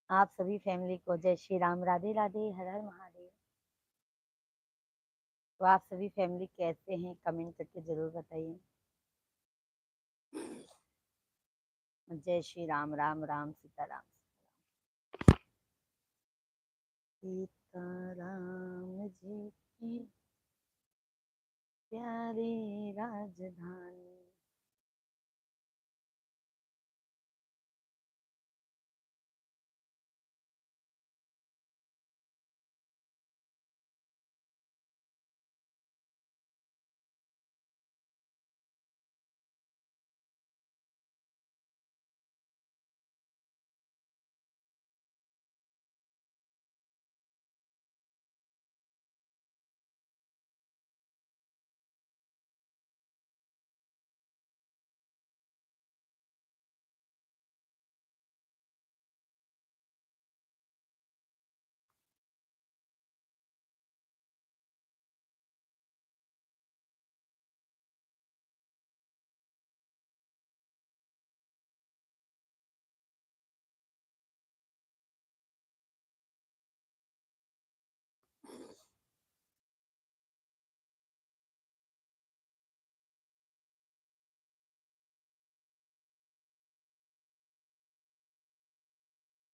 आप सभी फैमिली को जय श्री राम, राधे राधे, हर हर महादेव। तो आप सभी फैमिली कैसे हैं, कमेंट करके जरूर बताइए। जय श्री राम, राम राम सीताराम। सीताराम जी की प्यारी राजधानी।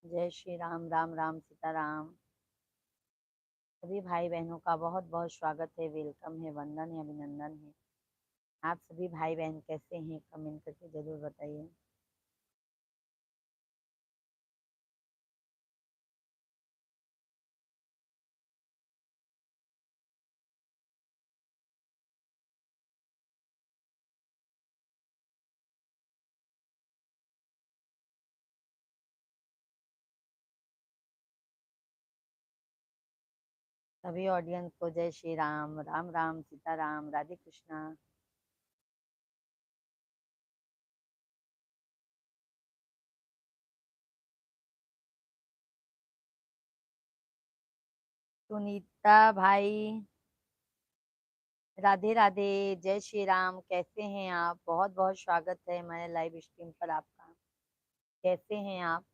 जय श्री राम, राम राम सीताराम। सभी भाई बहनों का बहुत बहुत स्वागत है, वेलकम है, वंदन है, अभिनंदन है। आप सभी भाई बहन कैसे हैं, कमेंट करके जरूर बताइए। सभी ऑडियंस को जय श्री राम, राम राम सीताराम, राधे कृष्णा। सुनीता भाई, राधे राधे, जय श्री राम। कैसे हैं आप? बहुत बहुत स्वागत है हमारे लाइव स्ट्रीम पर आपका। कैसे हैं आप?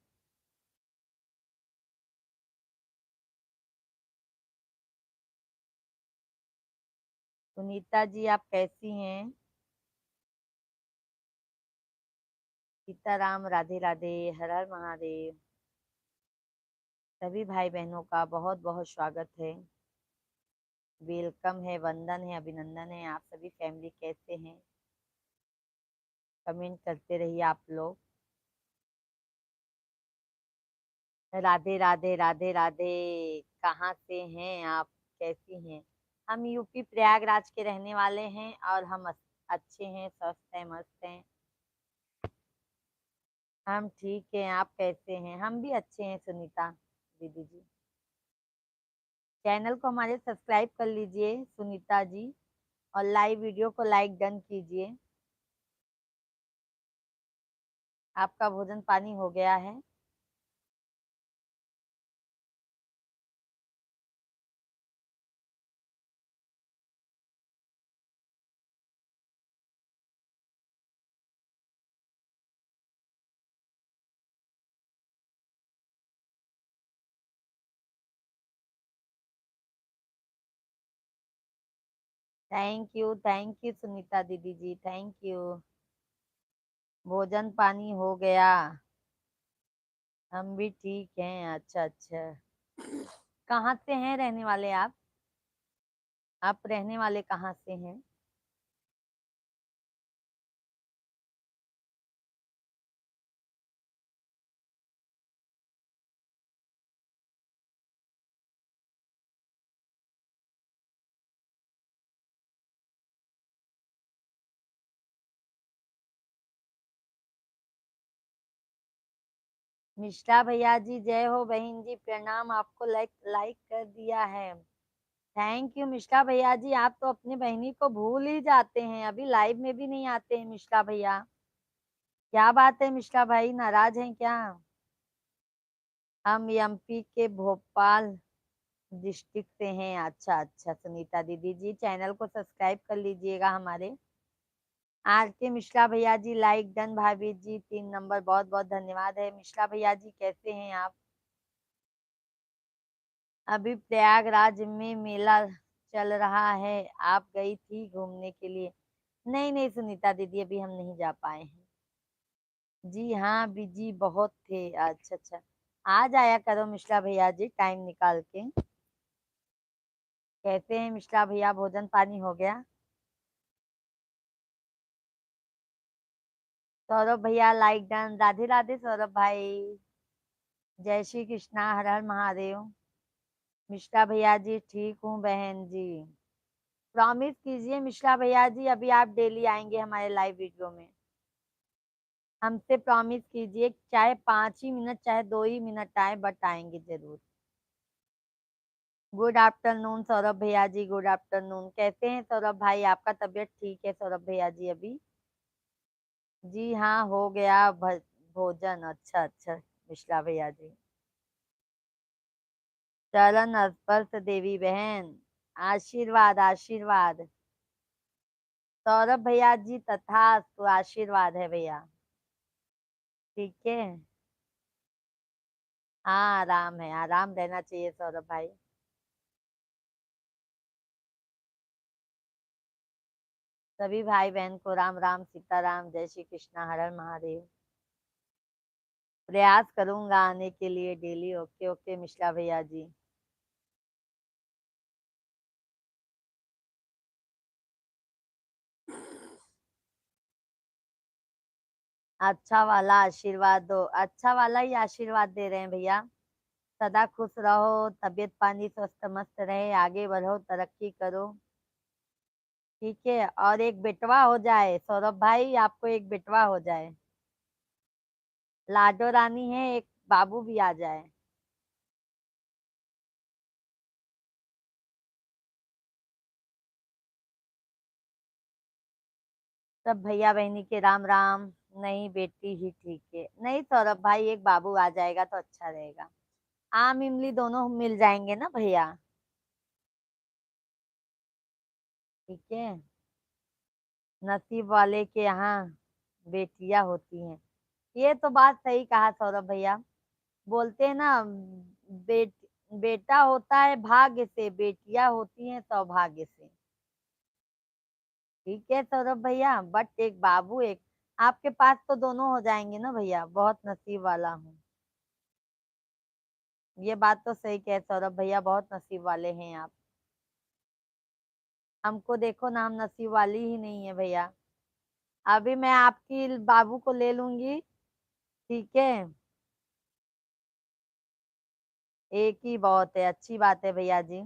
सुनीता जी, आप कैसी हैं? सीताराम, राधे राधे, हर हर महादेव। सभी भाई बहनों का बहुत बहुत स्वागत है, वेलकम है, वंदन है, अभिनंदन है। आप सभी फैमिली कैसे हैं, कमेंट करते रहिए आप लोग। राधे राधे, राधे राधे। कहाँ से हैं आप? कैसी हैं? हम यूपी प्रयागराज के रहने वाले हैं और हम अच्छे हैं, स्वस्थ हैं, मस्त हैं। हम ठीक हैं। आप कैसे हैं? हम भी अच्छे हैं सुनीता दीदी जी। चैनल को हमारे सब्सक्राइब कर लीजिए सुनीता जी, और लाइव वीडियो को लाइक डन कीजिए। आपका भोजन पानी हो गया है? थैंक यू सुनीता दीदी जी, थैंक यू। भोजन पानी हो गया। हम भी ठीक हैं। अच्छा अच्छा। कहाँ से हैं रहने वाले आप? आप रहने वाले कहाँ से हैं? मिश्रा भैया जी, जय हो। बहन जी प्रणाम, आपको लाइक लाइक कर दिया है। थैंक यू मिश्रा भैया जी। आप तो अपनी बहनी को भूल ही जाते हैं, अभी लाइव में भी नहीं आते हैं मिश्रा भैया। क्या बात है मिश्रा भाई, नाराज हैं क्या? हम एमपी के भोपाल डिस्ट्रिक्ट से हैं। अच्छा अच्छा सुनीता दीदी जी, चैनल को सब्सक्राइब कर लीजिएगा हमारे। आर के मिश्रा भैया जी, लाइक डन। भाभी जी 3 नंबर, बहुत बहुत धन्यवाद है। मिश्रा भैया जी कैसे हैं आप? अभी प्रयागराज में मेला चल रहा है, आप गई थी घूमने के लिए? नहीं नहीं सुनीता दीदी, अभी हम नहीं जा पाए हैं। जी हाँ, बिजी बहुत थे। अच्छा अच्छा, आ जाया करो मिश्रा भैया जी टाइम निकाल के। कैसे हैं मिश्रा भैया, भोजन पानी हो गया? सौरभ भैया लाइक डन। राधे राधे सौरभ भाई। जय श्री कृष्णा, हर हर महादेव। मिश्रा भैया जी ठीक हूँ बहन जी। प्रॉमिस कीजिए मिश्रा भैया जी, अभी आप डेली आएंगे हमारे लाइव वीडियो में। हमसे प्रॉमिस कीजिए, चाहे 5 ही मिनट चाहे 2 ही मिनट आए, बट आएंगे जरूर। गुड आफ्टरनून सौरभ भैया जी, गुड आफ्टरनून। कैसे हैं सौरभ भाई, आपका तबीयत ठीक है सौरभ भैया जी अभी? जी हाँ हो गया भोजन। अच्छा अच्छा मिश्रा भैया जी। चरण स्पर्श देवी बहन, आशीर्वाद आशीर्वाद। सौरभ भैया जी तथास्तु, आशीर्वाद है भैया। ठीक है। हाँ आराम है, आराम रहना चाहिए सौरभ भाई। सभी भाई बहन को राम राम सीताराम, जय श्री कृष्णा, हर हर महादेव। प्रयास करूंगा आने के लिए डेली। ओके ओके मिश्रा भैया जी। अच्छा वाला आशीर्वाद दो, अच्छा वाला ही आशीर्वाद दे रहे हैं भैया। सदा खुश रहो, तबीयत पानी स्वस्थ मस्त रहे, आगे बढ़ो, तरक्की करो। ठीक है, और एक बेटवा हो जाए सौरभ भाई, आपको एक बेटवा हो जाए। लाडो रानी है, एक बाबू भी आ जाए। सब भैया बहनी के राम राम। नहीं बेटी ही ठीक है, नहीं सौरभ भाई एक बाबू आ जाएगा तो अच्छा रहेगा। आम इमली दोनों मिल जाएंगे ना भैया। ठीक है। नसीब वाले के यहाँ बेटियां होती हैं। ये तो बात सही कहा सौरभ भैया। बोलते हैं ना, बेट बेटा होता है भाग्य से, बेटियां होती हैं सौभाग्य से। ठीक है सौरभ भैया, बट एक बाबू एक आपके पास तो दोनों हो जाएंगे ना भैया, बहुत नसीब वाला हूँ। ये बात तो सही कहे सौरभ भैया, बहुत नसीब वाले हैं आप। हमको देखो ना, हम नसीब वाली ही नहीं है भैया। अभी मैं आपकी बाबू को ले लूंगी। ठीक है। एक ही बहुत है, अच्छी बात है भैया जी।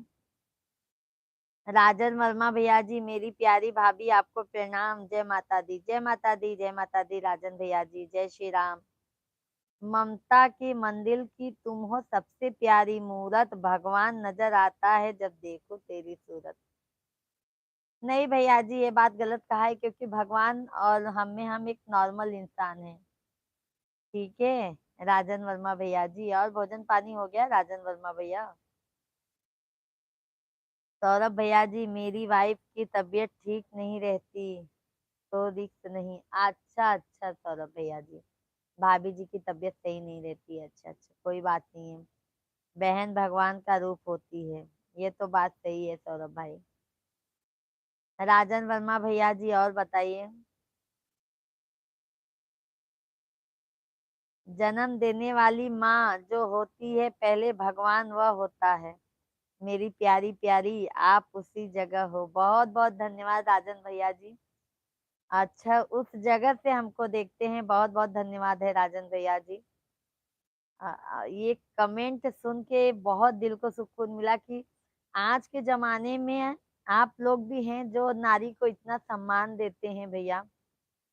राजन वर्मा भैया जी, मेरी प्यारी भाभी आपको प्रणाम। जय माता दी, जय माता दी, जय माता दी राजन भैया जी, जय श्री राम। ममता के मंदिर की तुम हो सबसे प्यारी मूरत, भगवान नजर आता है जब देखो तेरी सूरत। नहीं भैया जी, ये बात गलत कहा है, क्योंकि भगवान और हम एक नॉर्मल इंसान हैं। ठीक है राजन वर्मा भैया जी, और भोजन पानी हो गया राजन वर्मा भैया? सौरभ भैया जी, मेरी वाइफ की तबीयत ठीक नहीं रहती तो रिस्क नहीं। अच्छा अच्छा सौरभ भैया जी, भाभी जी की तबीयत सही नहीं रहती है। अच्छा अच्छा, कोई बात नहीं है। बहन भगवान का रूप होती है, ये तो बात सही है सौरभ भाई। राजन वर्मा भैया जी और बताइए। जन्म देने वाली माँ जो होती है, पहले भगवान वह होता है। मेरी प्यारी प्यारी आप उसी जगह हो। बहुत बहुत धन्यवाद राजन भैया जी। अच्छा, उस जगह से हमको देखते हैं, बहुत बहुत धन्यवाद है राजन भैया जी। ये कमेंट सुन के बहुत दिल को सुकून मिला कि आज के जमाने में आप लोग भी हैं जो नारी को इतना सम्मान देते हैं भैया।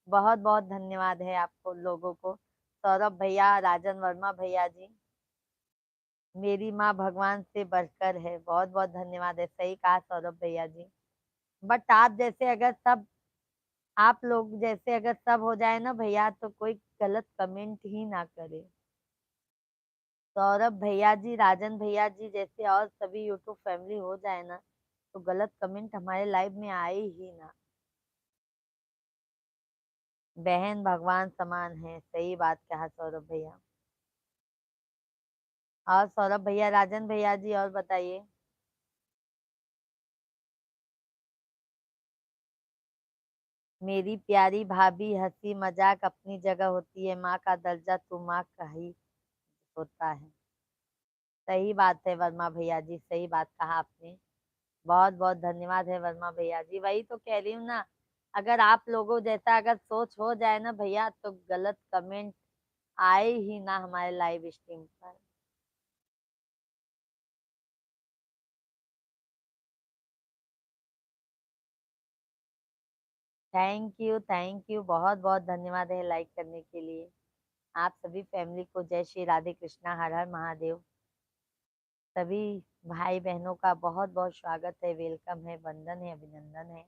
बहुत बहुत धन्यवाद है आपको लोगों को। सौरभ भैया, राजन वर्मा भैया जी, मेरी माँ भगवान से बढ़कर है। बहुत बहुत धन्यवाद है, सही कहा सौरभ भैया जी। बट आप लोग जैसे अगर सब हो जाए ना भैया, तो कोई गलत कमेंट ही ना करे। सौरभ भैया जी, राजन भैया जी जैसे और सभी यूट्यूब फैमिली हो जाए ना, तो गलत कमेंट हमारे लाइव में आए ही ना। बहन भगवान समान है, सही बात कहा सौरभ भैया। और सौरभ भैया, राजन भैया जी, और बताइए। मेरी प्यारी भाभी, हंसी मजाक अपनी जगह होती है, माँ का दर्जा तो माँ का ही होता है। सही बात है वर्मा भैया जी, सही बात कहा आपने। बहुत बहुत धन्यवाद है वर्मा भैया जी, वही तो कह रही हूँ ना। अगर आप लोगों जैसा अगर सोच हो जाए ना भैया, तो गलत कमेंट आए ही ना हमारे लाइव स्ट्रीम पर। थैंक यू, बहुत बहुत धन्यवाद है लाइक करने के लिए। आप सभी फैमिली को जय श्री राधे कृष्णा, हर हर महादेव। सभी भाई बहनों का बहुत बहुत स्वागत है, वेलकम है, वंदन है, अभिनंदन है।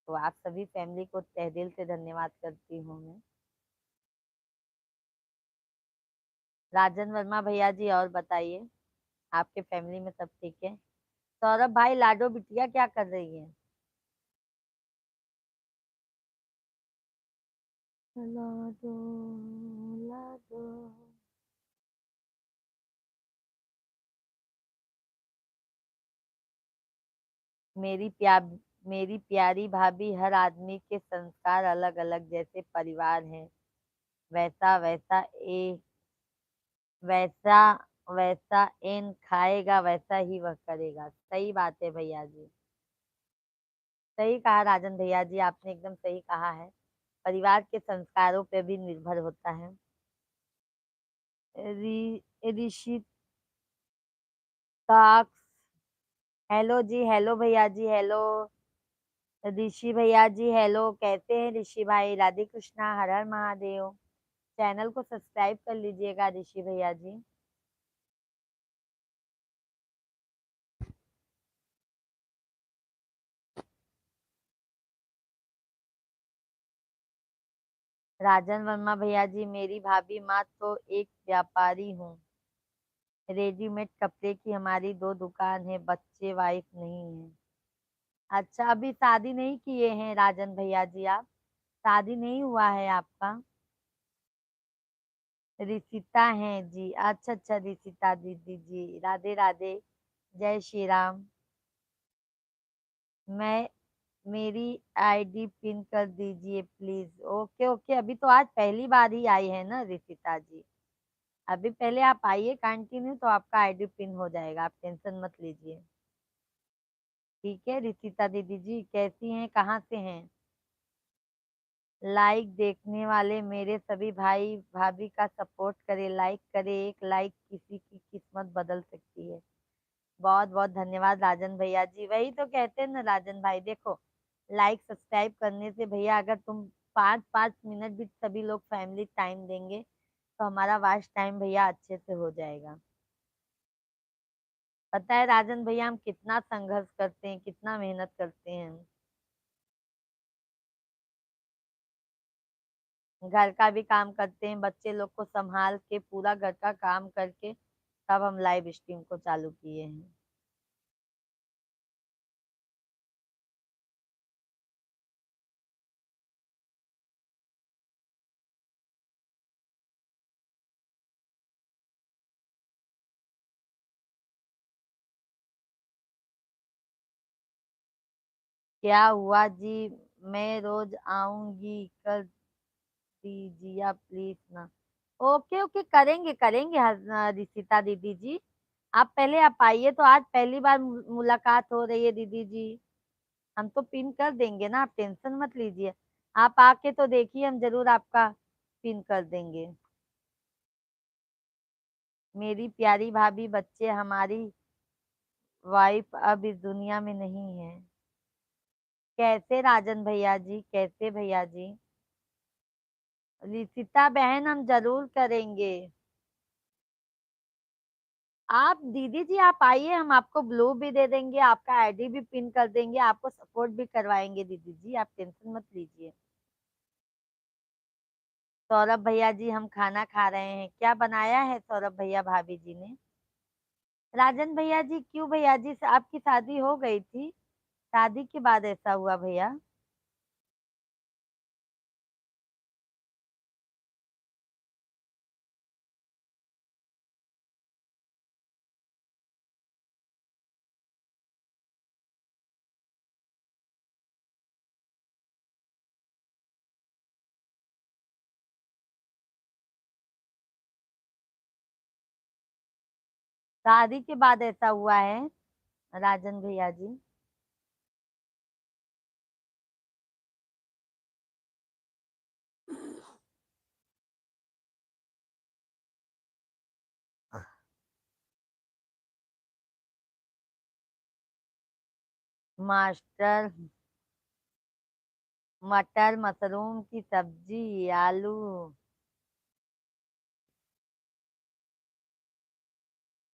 तो आप सभी फैमिली को तहे दिल से धन्यवाद करती हूँ मैं। राजन वर्मा भैया जी, और बताइए, आपके फैमिली में सब ठीक है? सौरभ भाई, लाडो बिटिया क्या कर रही है? लाडो, लाडो। मेरी प्यारी भाभी, हर आदमी के संस्कार अलग अलग, जैसे परिवार है वैसा वैसा ए वैसा वैसा एन खाएगा, वैसा ही वह करेगा। सही बात है भैया जी, सही कहा राजन भैया जी, आपने एकदम सही कहा है। परिवार के संस्कारों पे भी निर्भर होता है। ऋषिताक्ष, हेलो जी, हेलो भैया जी, हेलो। ऋषि भैया जी, हेलो, कैसे हैं ऋषि भाई? राधे कृष्णा, हर हर महादेव। चैनल को सब्सक्राइब कर लीजिएगा ऋषि भैया जी। राजन वर्मा भैया जी, मेरी भाभी माँ तो एक व्यापारी हूँ, रेडीमेड कपड़े की हमारी दो दुकान है, बच्चे वाइफ नहीं है। अच्छा, अभी शादी नहीं किए हैं राजन भैया जी आप? शादी नहीं हुआ है आपका? रिसिता हैं जी, अच्छा अच्छा, रिसिता दीदी जी, राधे राधे, जय श्री राम। मैं मेरी आईडी पिन कर दीजिए प्लीज। ओके ओके, अभी तो आज पहली बार ही आई है ना रिसिता जी। अभी पहले आप आइए कंटिन्यू, तो आपका आईडी पिन हो जाएगा, आप टेंशन मत लीजिए। ठीक है रिसिता दीदी जी, कैसी हैं, कहाँ से हैं? लाइक देखने वाले मेरे सभी भाई भाभी का सपोर्ट करे, लाइक करे, एक लाइक किसी की किस्मत बदल सकती है। बहुत बहुत धन्यवाद राजन भैया जी, वही तो कहते हैं ना राजन भाई, देखो लाइक सब्सक्राइब करने से भैया, अगर तुम 5-5 मिनट भी सभी लोग फैमिली टाइम देंगे, तो हमारा वॉच टाइम भैया अच्छे से हो जाएगा। पता है राजन भैया, हम कितना संघर्ष करते हैं, कितना मेहनत करते हैं। घर का भी काम करते हैं, बच्चे लोग को संभाल के पूरा घर का काम करके तब हम लाइव स्ट्रीम को चालू किए हैं। क्या हुआ जी? मैं रोज आऊंगी, कर दीजिए प्लीज ना। ओके ओके, करेंगे करेंगे रिशिता दीदी जी। आप पहले आप आइए, तो आज पहली बार मुलाकात हो रही है दीदी जी। हम तो पिन कर देंगे ना, आप टेंशन मत लीजिए। आप आके तो देखिए, हम जरूर आपका पिन कर देंगे। मेरी प्यारी भाभी, बच्चे, हमारी वाइफ अब इस दुनिया में नहीं है। कैसे राजन भैया जी, कैसे भैया जी? रिशिता बहन, हम जरूर करेंगे। आप दीदी जी आप आइए, हम आपको ब्लू भी दे देंगे, आपका आईडी भी पिन कर देंगे, आपको सपोर्ट भी करवाएंगे दीदी जी, आप टेंशन मत लीजिए। सौरभ भैया जी, हम खाना खा रहे हैं, क्या बनाया है सौरभ भैया भाभी जी ने? राजन भैया जी, क्यों भैया जी, आपकी शादी हो गई थी? शादी के बाद ऐसा हुआ भैया? शादी के बाद ऐसा हुआ है राजन भैया जी। मास्टर, मटर मशरूम की सब्जी, आलू,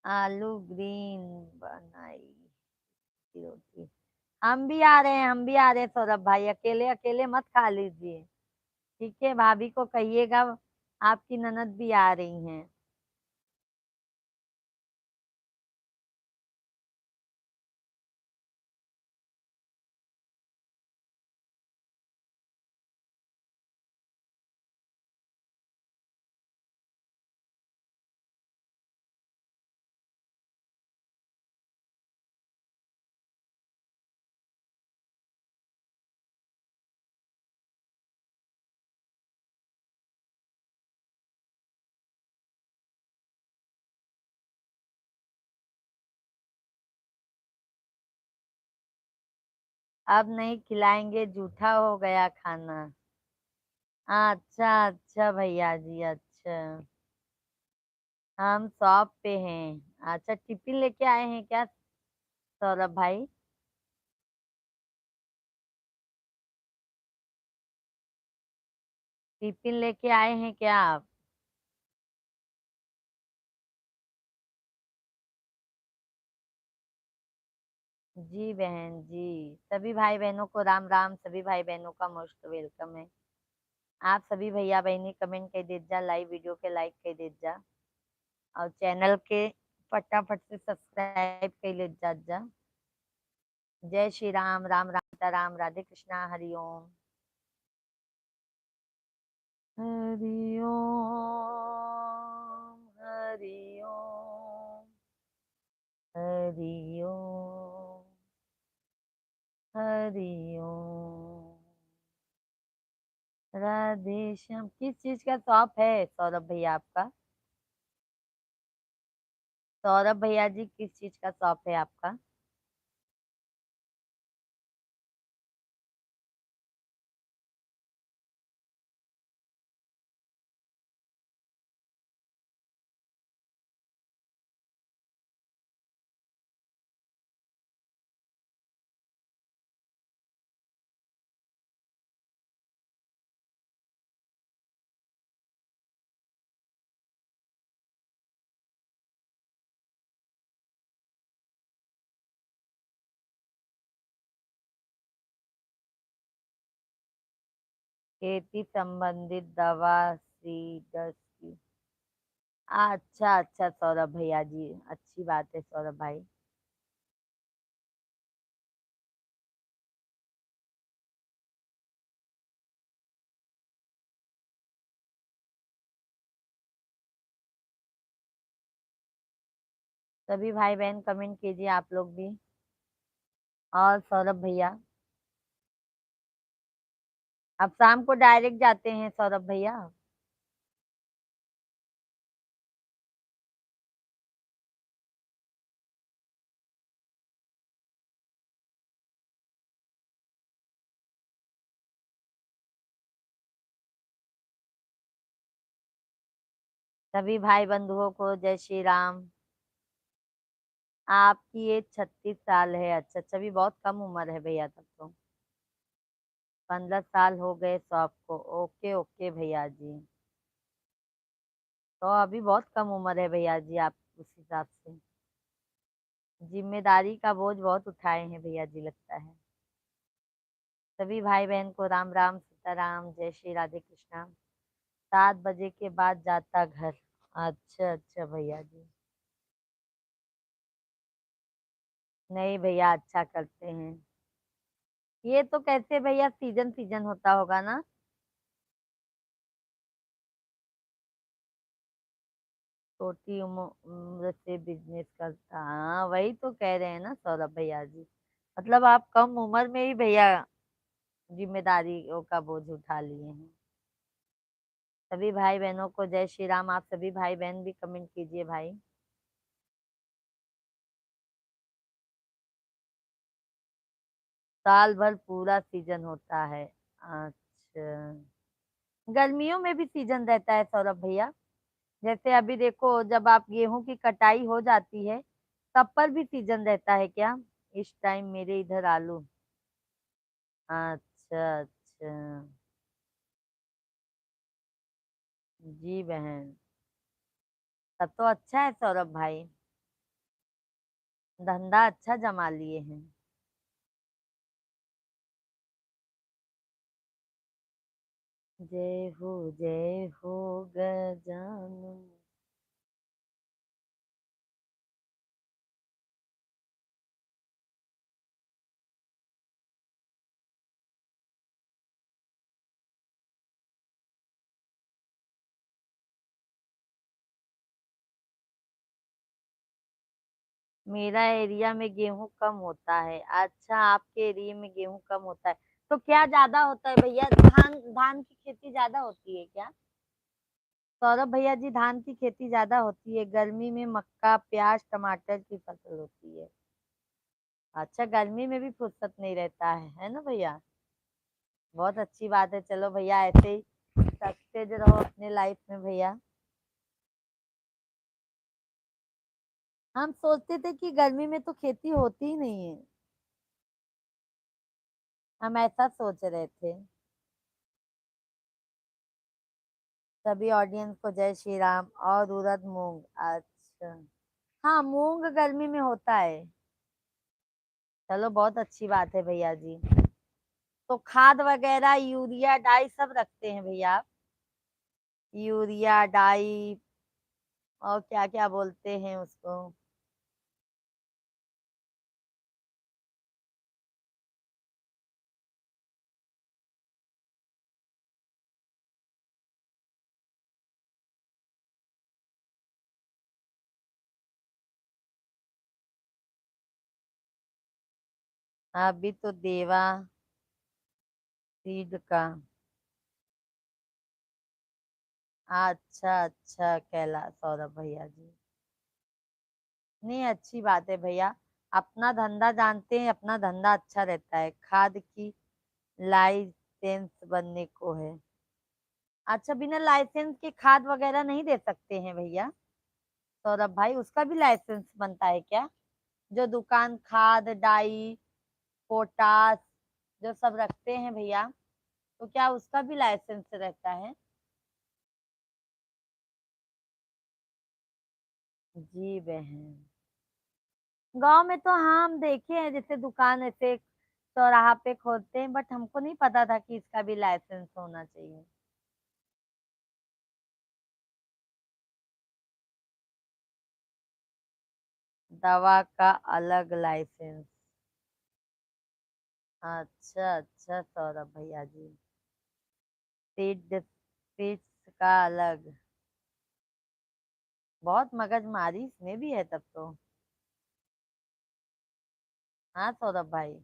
आलू ग्रीन बनाई की रोटी। हम भी आ रहे हैं, हम भी आ रहे हैं सौरभ भाई, अकेले अकेले मत खा लीजिए। ठीक है, भाभी को कहिएगा आपकी ननद भी आ रही हैं। अब नहीं खिलाएंगे, जूठा हो गया खाना। अच्छा अच्छा भैया जी, अच्छा। हम शॉप पे हैं। अच्छा, टिफिन लेके आए हैं क्या सौरभ भाई? टिफिन लेके आए हैं क्या आप? जी बहन जी। सभी भाई बहनों को राम राम, सभी भाई बहनों का मोस्ट वेलकम है। आप सभी भैया बहनी कमेंट कर दीजा, लाइव वीडियो के लाइक कर दीजा, और चैनल के फटाफट से सब्सक्राइब कर ले जा। जय श्री राम, राम राम सीता राम, राधे कृष्णा, हरिओम। हरिओम हरिओम हरिओम हरिओम। राधे श्याम। किस चीज का शॉप है सौरभ भैया आपका? सौरभ भैया जी, किस चीज का शॉप है आपका? खेती संबंधित दवा सीड्स की। अच्छा अच्छा सौरभ भैया जी, अच्छी बात है सौरभ भाई। सभी भाई बहन कमेंट कीजिए आप लोग भी। और सौरभ भैया, अब शाम को डायरेक्ट जाते हैं सौरभ भैया? सभी भाई बंधुओं को जय श्री राम। आपकी एज 36 साल है? अच्छा अच्छा, भी बहुत कम उम्र है भैया तब तो। 15 साल हो गए शॉप को। ओके ओके भैया जी। तो अभी बहुत कम उम्र है भैया जी आप उस हिसाब से। जिम्मेदारी का बोझ बहुत उठाए हैं भैया जी, लगता है। सभी भाई बहन को राम राम सीताराम, जय श्री राधे कृष्णा। 7 बजे के बाद जाता घर। अच्छा अच्छा भैया जी। नहीं भैया, अच्छा करते हैं। ये तो कैसे भैया, सीजन सीजन होता होगा ना? छोटी उम्र से बिजनेस करता, हाँ वही तो कह रहे हैं ना सौरभ भैया जी। मतलब आप कम उम्र में ही भैया जिम्मेदारियों का बोझ उठा लिए हैं। सभी भाई बहनों को जय श्री राम। आप सभी भाई बहन भी कमेंट कीजिए भाई। साल भर पूरा सीजन होता है। अच्छा, गर्मियों में भी सीजन रहता है सौरभ भैया? जैसे अभी देखो, जब आप गेहूं की कटाई हो जाती है तब पर भी सीजन रहता है क्या? इस टाइम मेरे इधर आलू। अच्छा अच्छा। जी बहन, तब तो अच्छा है सौरभ भाई, धंधा अच्छा जमा लिए हैं। जय हो गजानन। मेरा एरिया में गेहूं कम होता है। अच्छा, आपके एरिया में गेहूं कम होता है, तो क्या ज्यादा होता है भैया? धान, धान की खेती ज्यादा होती है क्या? सौरभ भैया जी, धान की खेती ज्यादा होती है, गर्मी में मक्का प्याज टमाटर की फसल होती है। अच्छा, गर्मी में भी फुर्सत नहीं रहता है ना भैया? बहुत अच्छी बात है। चलो भैया, ऐसे ही सक्सेस रहो अपने लाइफ में भैया। हम सोचते थे कि गर्मी में तो खेती होती ही नहीं है, हम ऐसा सोच रहे थे। सभी ऑडियंस को जय श्री राम। और उड़द मूंग, अच्छा। हाँ, मूंग गर्मी में होता है। चलो, बहुत अच्छी बात है भैया जी। तो खाद वगैरह यूरिया डाई सब रखते हैं भैया आप? यूरिया डाई, और क्या क्या बोलते हैं उसको? अभी तो देवा सीड का। अच्छा अच्छा, कहला सौरभ भैया जी। नहीं, अच्छी बात है भैया। अपना धंधा जानते हैं, अपना धंधा अच्छा रहता है। खाद की लाइसेंस बनने को है। अच्छा, बिना लाइसेंस के खाद वगैरह नहीं दे सकते हैं भैया? सौरभ भाई, उसका भी लाइसेंस बनता है क्या? जो दुकान खाद डाई पोटास जो सब रखते हैं भैया, तो क्या उसका भी लाइसेंस रहता है? जी बहन। गांव में तो हाँ, हम देखे हैं, जैसे दुकान ऐसे चौराहा पे खोलते हैं, बट हमको नहीं पता था कि इसका भी लाइसेंस होना चाहिए। दवा का अलग लाइसेंस। अच्छा अच्छा सौरभ भैया जी। सीड सीड्स का अलग। बहुत मगजमारी इसमें भी है तब तो। हाँ सौरभ भाई।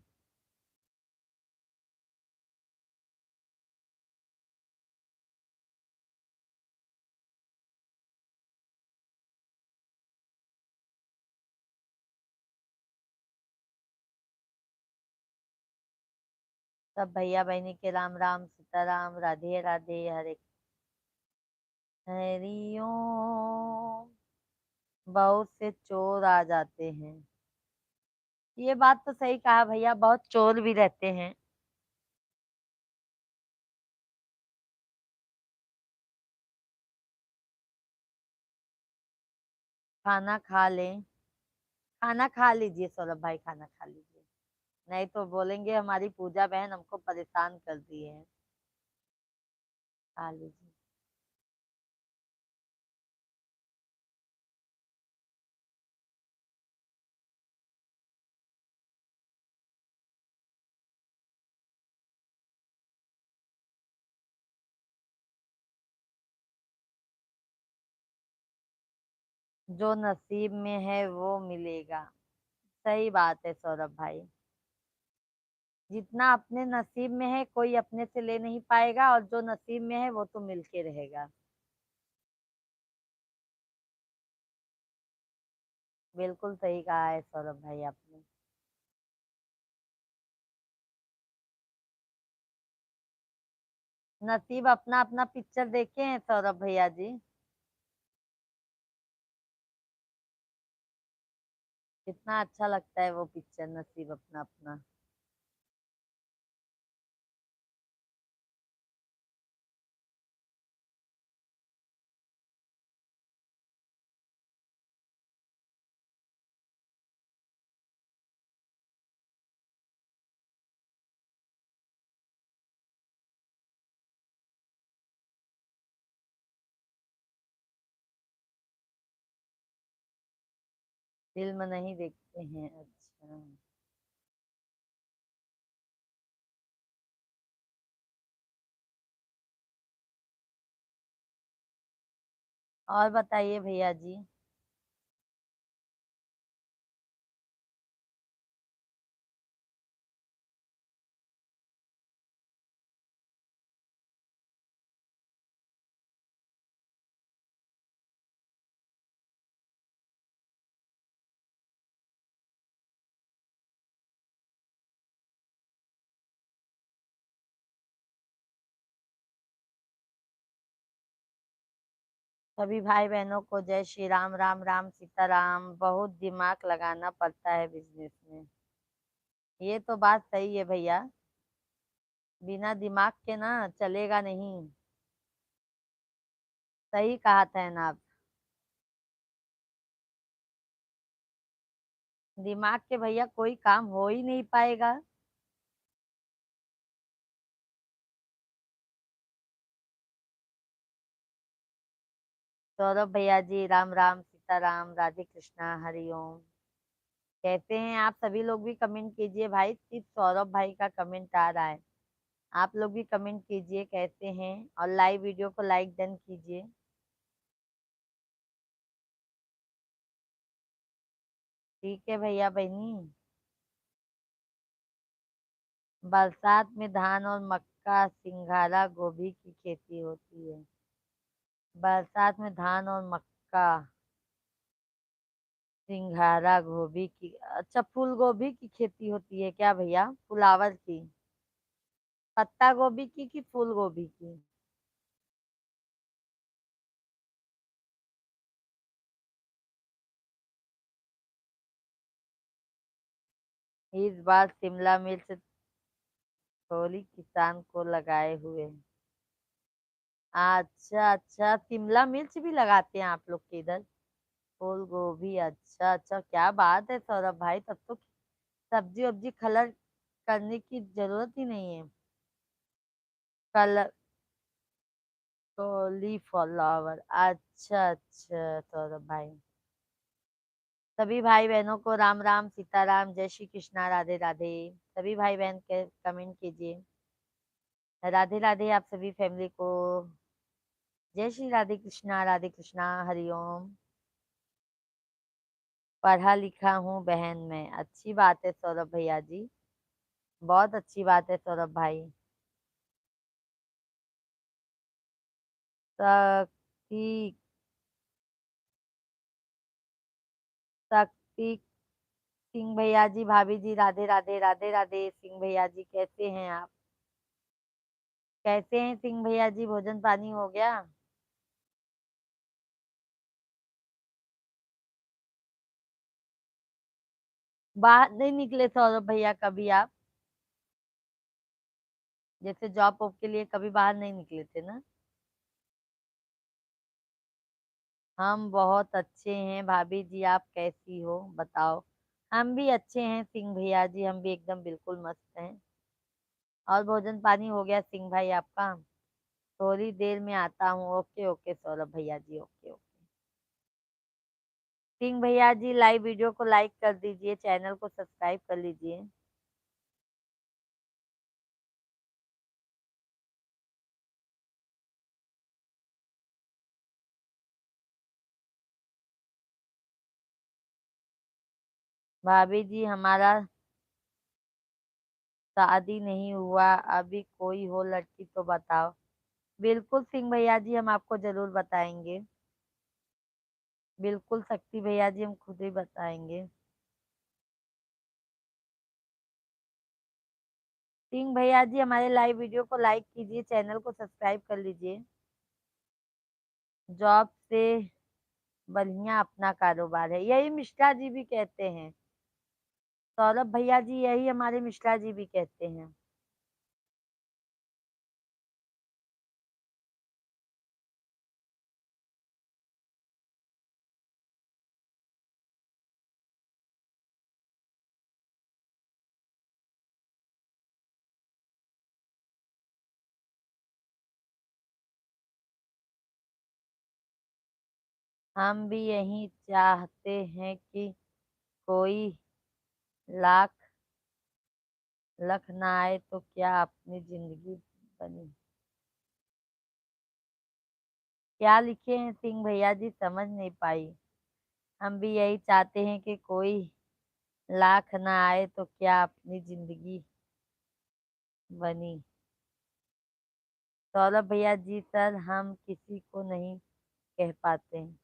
सब भैया बहनी के राम राम सीताराम, राधे राधे, हरे हरिओम। बहुत से चोर आ जाते हैं। ये बात तो सही कहा भैया, बहुत चोर भी रहते हैं। खाना खा लें। खाना खा लीजिए सौरभ भाई, खाना खा लीजिए। नहीं तो बोलेंगे हमारी पूजा बहन हमको परेशान कर दिए हैं। खा लीजिए। जो नसीब में है वो मिलेगा। सही बात है सौरभ भाई। जितना अपने नसीब में है कोई अपने से ले नहीं पाएगा, और जो नसीब में है वो तो मिलके रहेगा। बिल्कुल सही कहा है सौरभ भाई आपने। नसीब अपना अपना पिक्चर देखे हैं सौरभ भैया जी? कितना अच्छा लगता है वो पिक्चर, नसीब अपना अपना। फिल्म नहीं देखते हैं, अच्छा। और बताइए भैया जी। सभी भाई बहनों को जय श्री राम, राम राम सीताराम। बहुत दिमाग लगाना पड़ता है बिजनेस में। ये तो बात सही है भैया। बिना दिमाग के ना चलेगा नहीं। सही कहा था ना आप। दिमाग के भैया कोई काम हो ही नहीं पाएगा। सौरभ भैया जी, राम राम सीताराम, राधे कृष्णा, हरिओम। कैसे हैं आप? सभी लोग भी कमेंट कीजिए भाई, सिर्फ सौरभ भाई का कमेंट आ रहा है। आप लोग भी कमेंट कीजिए कैसे हैं, और लाइव वीडियो को लाइक डन कीजिए। ठीक है भैया बहनी। बरसात में धान और मक्का, सिंघाड़ा, गोभी की खेती होती है। बरसात में धान और मक्का, सिंघाड़ा, गोभी की, अच्छा फूल गोभी की खेती होती है क्या भैया? फ्लावर की? पत्ता गोभी की फूल गोभी की? इस बार शिमला मिर्च थोड़ी किसान को लगाए हुए। अच्छा अच्छा, शिमला मिर्च भी लगाते हैं आप लोग के इधर? फूल गोभी, अच्छा अच्छा, क्या बात है सौरभ भाई, तब तो सब्जी वब्जी कलर करने की जरूरत ही नहीं है। कलर, कॉलीफ्लावर, अच्छा अच्छा सौरभ भाई। सभी भाई बहनों को राम राम सीताराम, जय श्री कृष्णा, राधे राधे। सभी भाई बहन के कमेंट कीजिए। राधे राधे आप सभी फैमिली को। जय श्री राधे कृष्णा, हरिओम। पढ़ा लिखा हूँ बहन मैं, अच्छी बात है सौरभ भैया जी। बहुत अच्छी बात है सौरभ भाई। शक्ति, शक्ति सिंह भैया जी, भाभी जी, राधे राधे, राधे राधे सिंह भैया जी, कैसे हैं आप? कैसे हैं सिंह भैया जी, भोजन पानी हो गया? बाहर नहीं निकले सौरभ भैया कभी आप? जैसे जॉब वॉब के लिए कभी बाहर नहीं निकले थे ना? हम बहुत अच्छे हैं भाभी जी, आप कैसी हो बताओ? हम भी अच्छे हैं सिंह भैया जी, हम भी एकदम बिल्कुल मस्त हैं। और भोजन पानी हो गया सिंह भाई आपका? थोड़ी देर में आता हूँ, ओके ओके सौरभ भैया जी, ओके ओके। सिंह भैया जी, लाइव वीडियो को लाइक कर दीजिए, चैनल को सब्सक्राइब कर लीजिए। भाभी जी, हमारा शादी नहीं हुआ अभी, कोई हो लड़की तो बताओ। बिल्कुल सिंह भैया जी, हम आपको जरूर बताएंगे। बिल्कुल शक्ति भैया जी, हम खुद ही बताएंगे। सिंह भैया जी हमारे लाइव वीडियो को लाइक कीजिए, चैनल को सब्सक्राइब कर लीजिए। जॉब से बढ़िया अपना कारोबार है, यही मिश्रा जी भी कहते हैं। सौरभ भैया जी यही हमारे मिश्रा जी भी कहते हैं। हम भी यही चाहते हैं कि कोई लाख लख ना आए तो क्या अपनी जिंदगी बनी। क्या लिखे हैं सिंह भैया जी, समझ नहीं पाई। हम भी यही चाहते हैं कि कोई लाख ना आए तो क्या अपनी जिंदगी बनी। सौरभ भैया जी सर हम किसी को नहीं कह पाते हैं।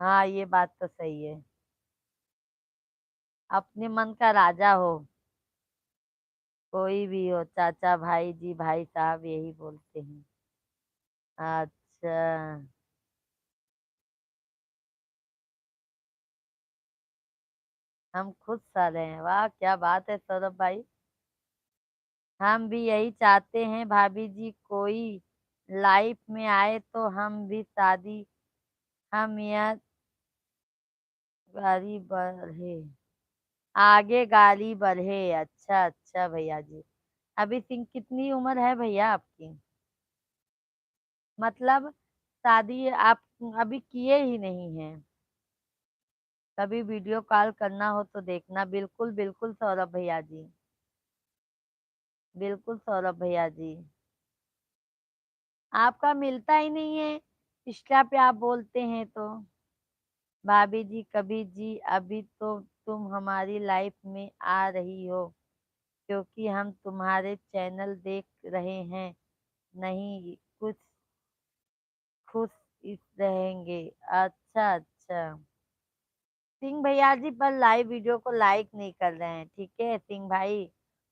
हाँ ये बात तो सही है। अपने मन का राजा हो, कोई भी हो, चाचा भाई जी भाई साहब यही बोलते हैं। अच्छा। हम खुद सारे हैं, वाह क्या बात है सौरभ भाई। हम भी यही चाहते हैं भाभी जी, कोई लाइफ में आए तो हम भी शादी, हम यह गाड़ी बढ़े, आगे गाड़ी बढ़े। अच्छा अच्छा भैया जी। अभी सिंह कितनी उम्र है भैया आपकी? मतलब शादी आप अभी किए ही नहीं हैं? कभी वीडियो कॉल करना हो तो देखना। बिल्कुल बिल्कुल सौरभ भैया जी, बिल्कुल सौरभ भैया जी। आपका मिलता ही नहीं है, इंस्टा पे आप बोलते हैं तो। भाभी जी कभी जी अभी तो तुम हमारी लाइफ में आ रही हो, क्योंकि हम तुम्हारे चैनल देख रहे हैं, नहीं कुछ खुश इस रहेंगे। अच्छा अच्छा। सिंह भैया जी पर लाइव वीडियो को लाइक नहीं कर रहे हैं, ठीक है सिंह भाई,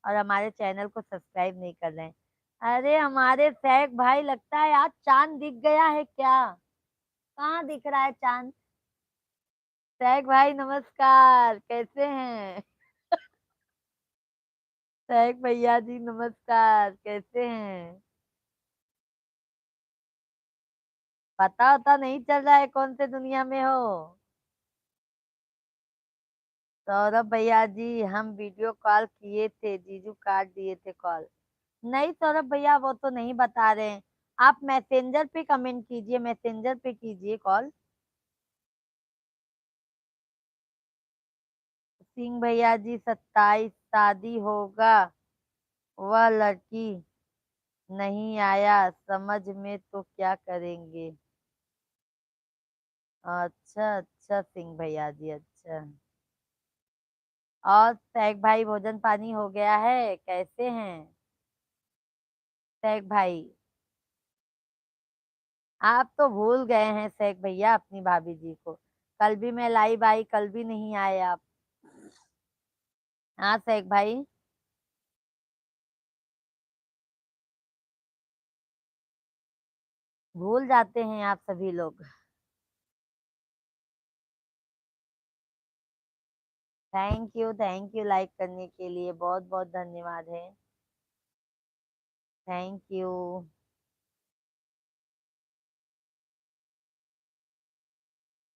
और हमारे चैनल को सब्सक्राइब नहीं कर रहे हैं। अरे हमारे सैक भाई लगता है आज चांद दिख गया है क्या? कहाँ दिख रहा है चांद? सैक भाई नमस्कार, कैसे हैं? सैक भैया जी नमस्कार, कैसे हैं? पता होता नहीं चल रहा है कौन से दुनिया में हो। सौरभ भैया जी हम वीडियो कॉल किए थे, जीजू काट दिए थे कॉल। नहीं सौरभ भैया वो तो नहीं बता रहे हैं। आप मैसेंजर पे कमेंट कीजिए, मैसेंजर पे कीजिए कॉल। सिंह भैया जी 27 शादी होगा, वह लड़की नहीं आया समझ में तो क्या करेंगे। अच्छा अच्छा सिंह भैया जी, अच्छा। और सैक भाई भोजन पानी हो गया है, कैसे हैं सैक भाई? आप तो भूल गए हैं सैक भैया अपनी भाभी जी को। कल भी मैं लाइव आई, कल भी नहीं आए आप। हाँ सैक भाई। भूल जाते हैं आप सभी लोग। थैंक यू लाइक करने के लिए, बहुत बहुत धन्यवाद है। Thank you.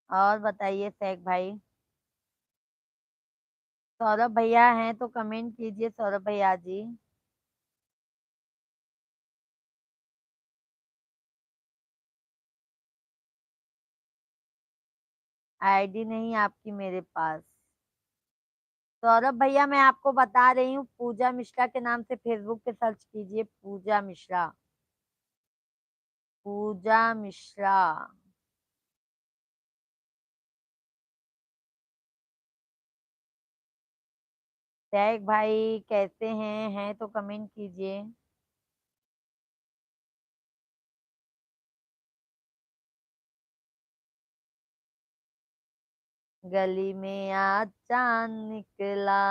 और बताइए सैक भाई। सौरभ भैया हैं तो कमेंट कीजिए सौरभ भैया जी। आईडी नहीं आपकी मेरे पास। सौरभ भैया मैं आपको बता रही हूँ, पूजा मिश्रा के नाम से फेसबुक पे सर्च कीजिए, पूजा मिश्रा। पूजा मिश्रा। सैक भाई कैसे हैं तो कमेंट कीजिए। गली में आज चांद निकला।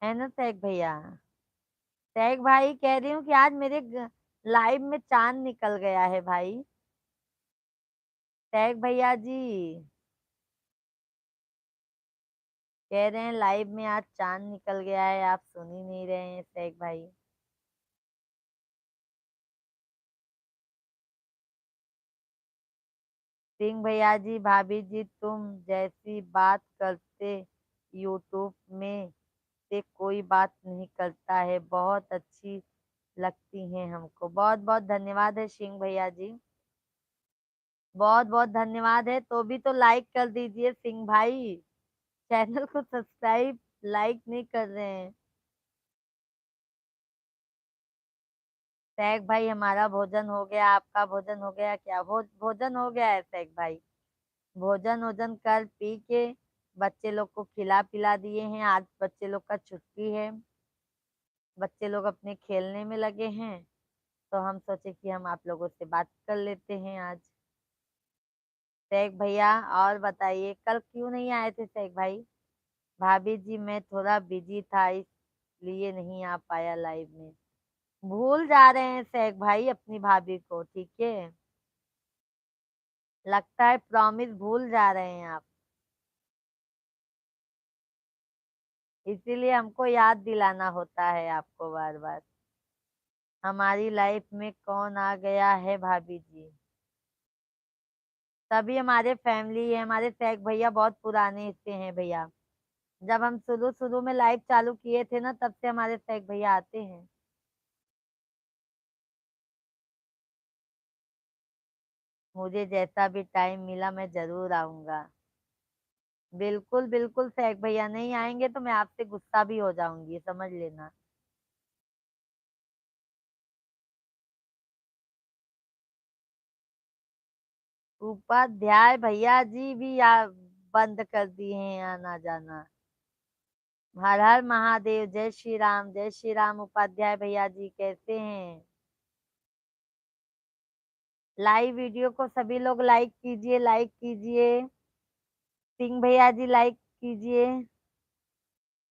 है ना सैक भैया। सैक भाई कह रही हूँ कि आज मेरे लाइव में चांद निकल गया है भाई। सैक भैया जी कह रहे हैं लाइव में आज चांद निकल गया है, आप सुन ही नहीं रहे हैं सैक भाई। सिंह भैया जी, भाभी जी तुम जैसी बात करते यूट्यूब में से कोई बात नहीं करता है, बहुत अच्छी लगती हैं हमको। बहुत बहुत धन्यवाद है सिंह भैया जी, बहुत बहुत धन्यवाद है। तो भी तो लाइक कर दीजिए सिंह भाई, चैनल को सब्सक्राइब लाइक नहीं कर रहे हैं। सैक भाई हमारा भोजन हो गया, आपका भोजन हो गया क्या? भोजन हो गया है सैक भाई। भोजन वोजन कर पी के बच्चे लोग को खिला पिला दिए हैं। आज बच्चे लोग का छुट्टी है, बच्चे लोग अपने खेलने में लगे हैं, तो हम सोचे कि हम आप लोगों से बात कर लेते हैं आज। शेख भैया और बताइए, कल क्यों नहीं आए थे शेख भाई? भाभी जी मैं थोड़ा बिजी था इसलिए नहीं आ पाया लाइव में। भूल जा रहे हैं शेख भाई अपनी भाभी को, ठीक है? लगता है प्रॉमिस भूल जा रहे हैं आप, इसीलिए हमको याद दिलाना होता है आपको बार बार। हमारी लाइफ में कौन आ गया है भाभी जी? तभी हमारे फैमिली है, हमारे शेख भैया बहुत पुराने से हैं भैया। जब हम शुरू शुरू में लाइव चालू किए थे ना, तब से हमारे शेख भैया आते हैं। मुझे जैसा भी टाइम मिला मैं जरूर आऊंगा। बिल्कुल बिल्कुल शेख भैया, नहीं आएंगे तो मैं आपसे गुस्सा भी हो जाऊंगी, समझ लेना। उपाध्याय भैया जी भी बंद कर दिए हैं आना जाना। हर हर महादेव, जय श्री राम, जय श्री राम। उपाध्याय भैया जी कैसे हैं? लाइव वीडियो को सभी लोग लाइक कीजिए, लाइक कीजिए। सिंह भैया जी लाइक कीजिए।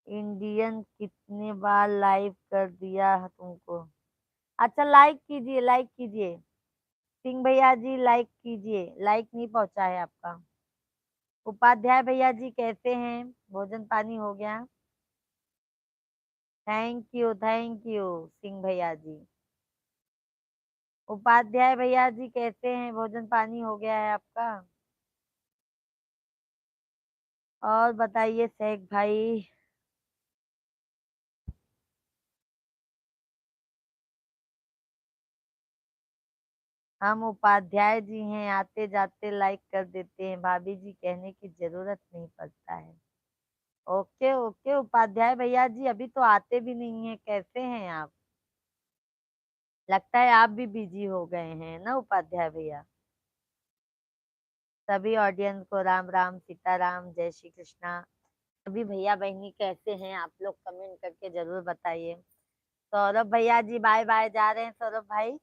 इंडियन कितने बार लाइव कर दिया तुमको? अच्छा लाइक कीजिए, लाइक कीजिए। सिंह भैया जी लाइक कीजिए, लाइक नहीं पहुंचा है आपका। उपाध्याय भैया जी कैसे हैं? भोजन पानी हो गया? थैंक यू सिंह भैया जी। उपाध्याय भैया जी कैसे हैं? भोजन पानी हो गया है आपका? और बताइए शेख भाई। हम उपाध्याय जी हैं, आते जाते लाइक कर देते हैं, भाभी जी कहने की जरूरत नहीं पड़ता है। ओके ओके उपाध्याय भैया जी, अभी तो आते भी नहीं है, कैसे हैं आप? लगता है आप भी बिजी हो गए हैं ना उपाध्याय भैया। सभी ऑडियंस को राम राम सीताराम, जय श्री कृष्णा। सभी भैया बहनी कैसे हैं आप लोग? कमेंट करके जरूर बताइए। सौरभ भैया जी बाय बाय जा रहे हैं सौरभ भाई।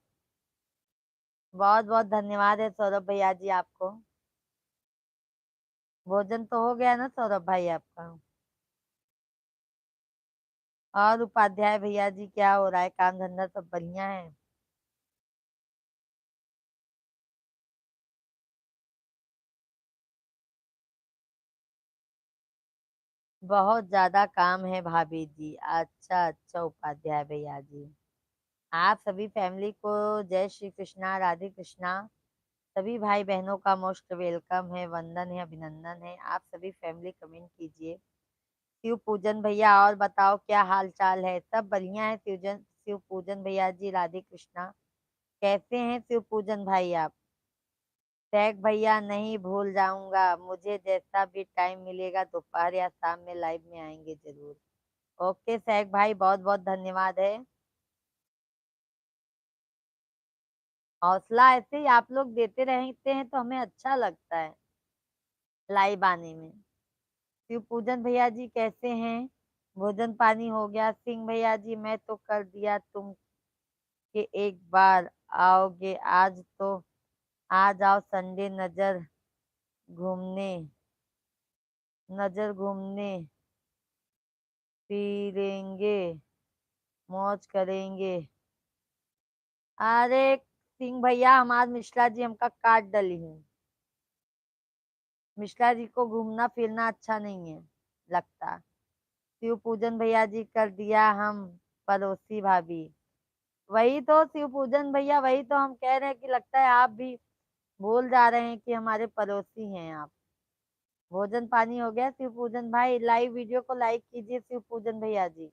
बहुत बहुत धन्यवाद है सौरभ भैया जी आपको। भोजन तो हो गया ना सौरभ भाई आपका? और उपाध्याय भैया जी क्या हो रहा है, काम धंधा सब बढ़िया है? बहुत ज्यादा काम है भाभी जी। अच्छा अच्छा उपाध्याय भैया जी, आप सभी फैमिली को जय श्री कृष्णा, राधे कृष्णा। सभी भाई बहनों का मोस्ट वेलकम है, वंदन है, अभिनंदन है। आप सभी फैमिली कमेंट कीजिए। शिव पूजन भैया और बताओ क्या हाल चाल है? सब बढ़िया है शिव पूजन भैया जी, राधे कृष्णा। कैसे हैं शिव पूजन भाई आप? टैग भैया नहीं भूल जाऊंगा, मुझे जैसा भी टाइम मिलेगा दोपहर या शाम में लाइव में आएंगे जरूर। ओके सैक भाई, बहुत बहुत धन्यवाद है। हौसला ऐसे ही आप लोग देते रहते हैं तो हमें अच्छा लगता है लाइव आने में। शिव पूजन भैया जी कैसे हैं? भोजन पानी हो गया? सिंह भैया जी मैं तो कर दिया तुम के एक बार आओगे आज तो आ जाओ संडे, घूमने नजर घूमने पी लेंगे, मौज करेंगे। अरे सिंह भैया, हमारे मिश्रा जी हमका काट डली है। मिश्रा जी को घूमना फिरना अच्छा नहीं है लगता। शिव पूजन भैया जी कर दिया हम पड़ोसी भाभी। वही तो शिव पूजन भैया, वही तो हम कह रहे हैं कि लगता है आप भी भूल जा रहे हैं कि हमारे पड़ोसी हैं आप। भोजन पानी हो गया शिव पूजन भाई? लाइव वीडियो को लाइक कीजिए शिव पूजन भैया जी।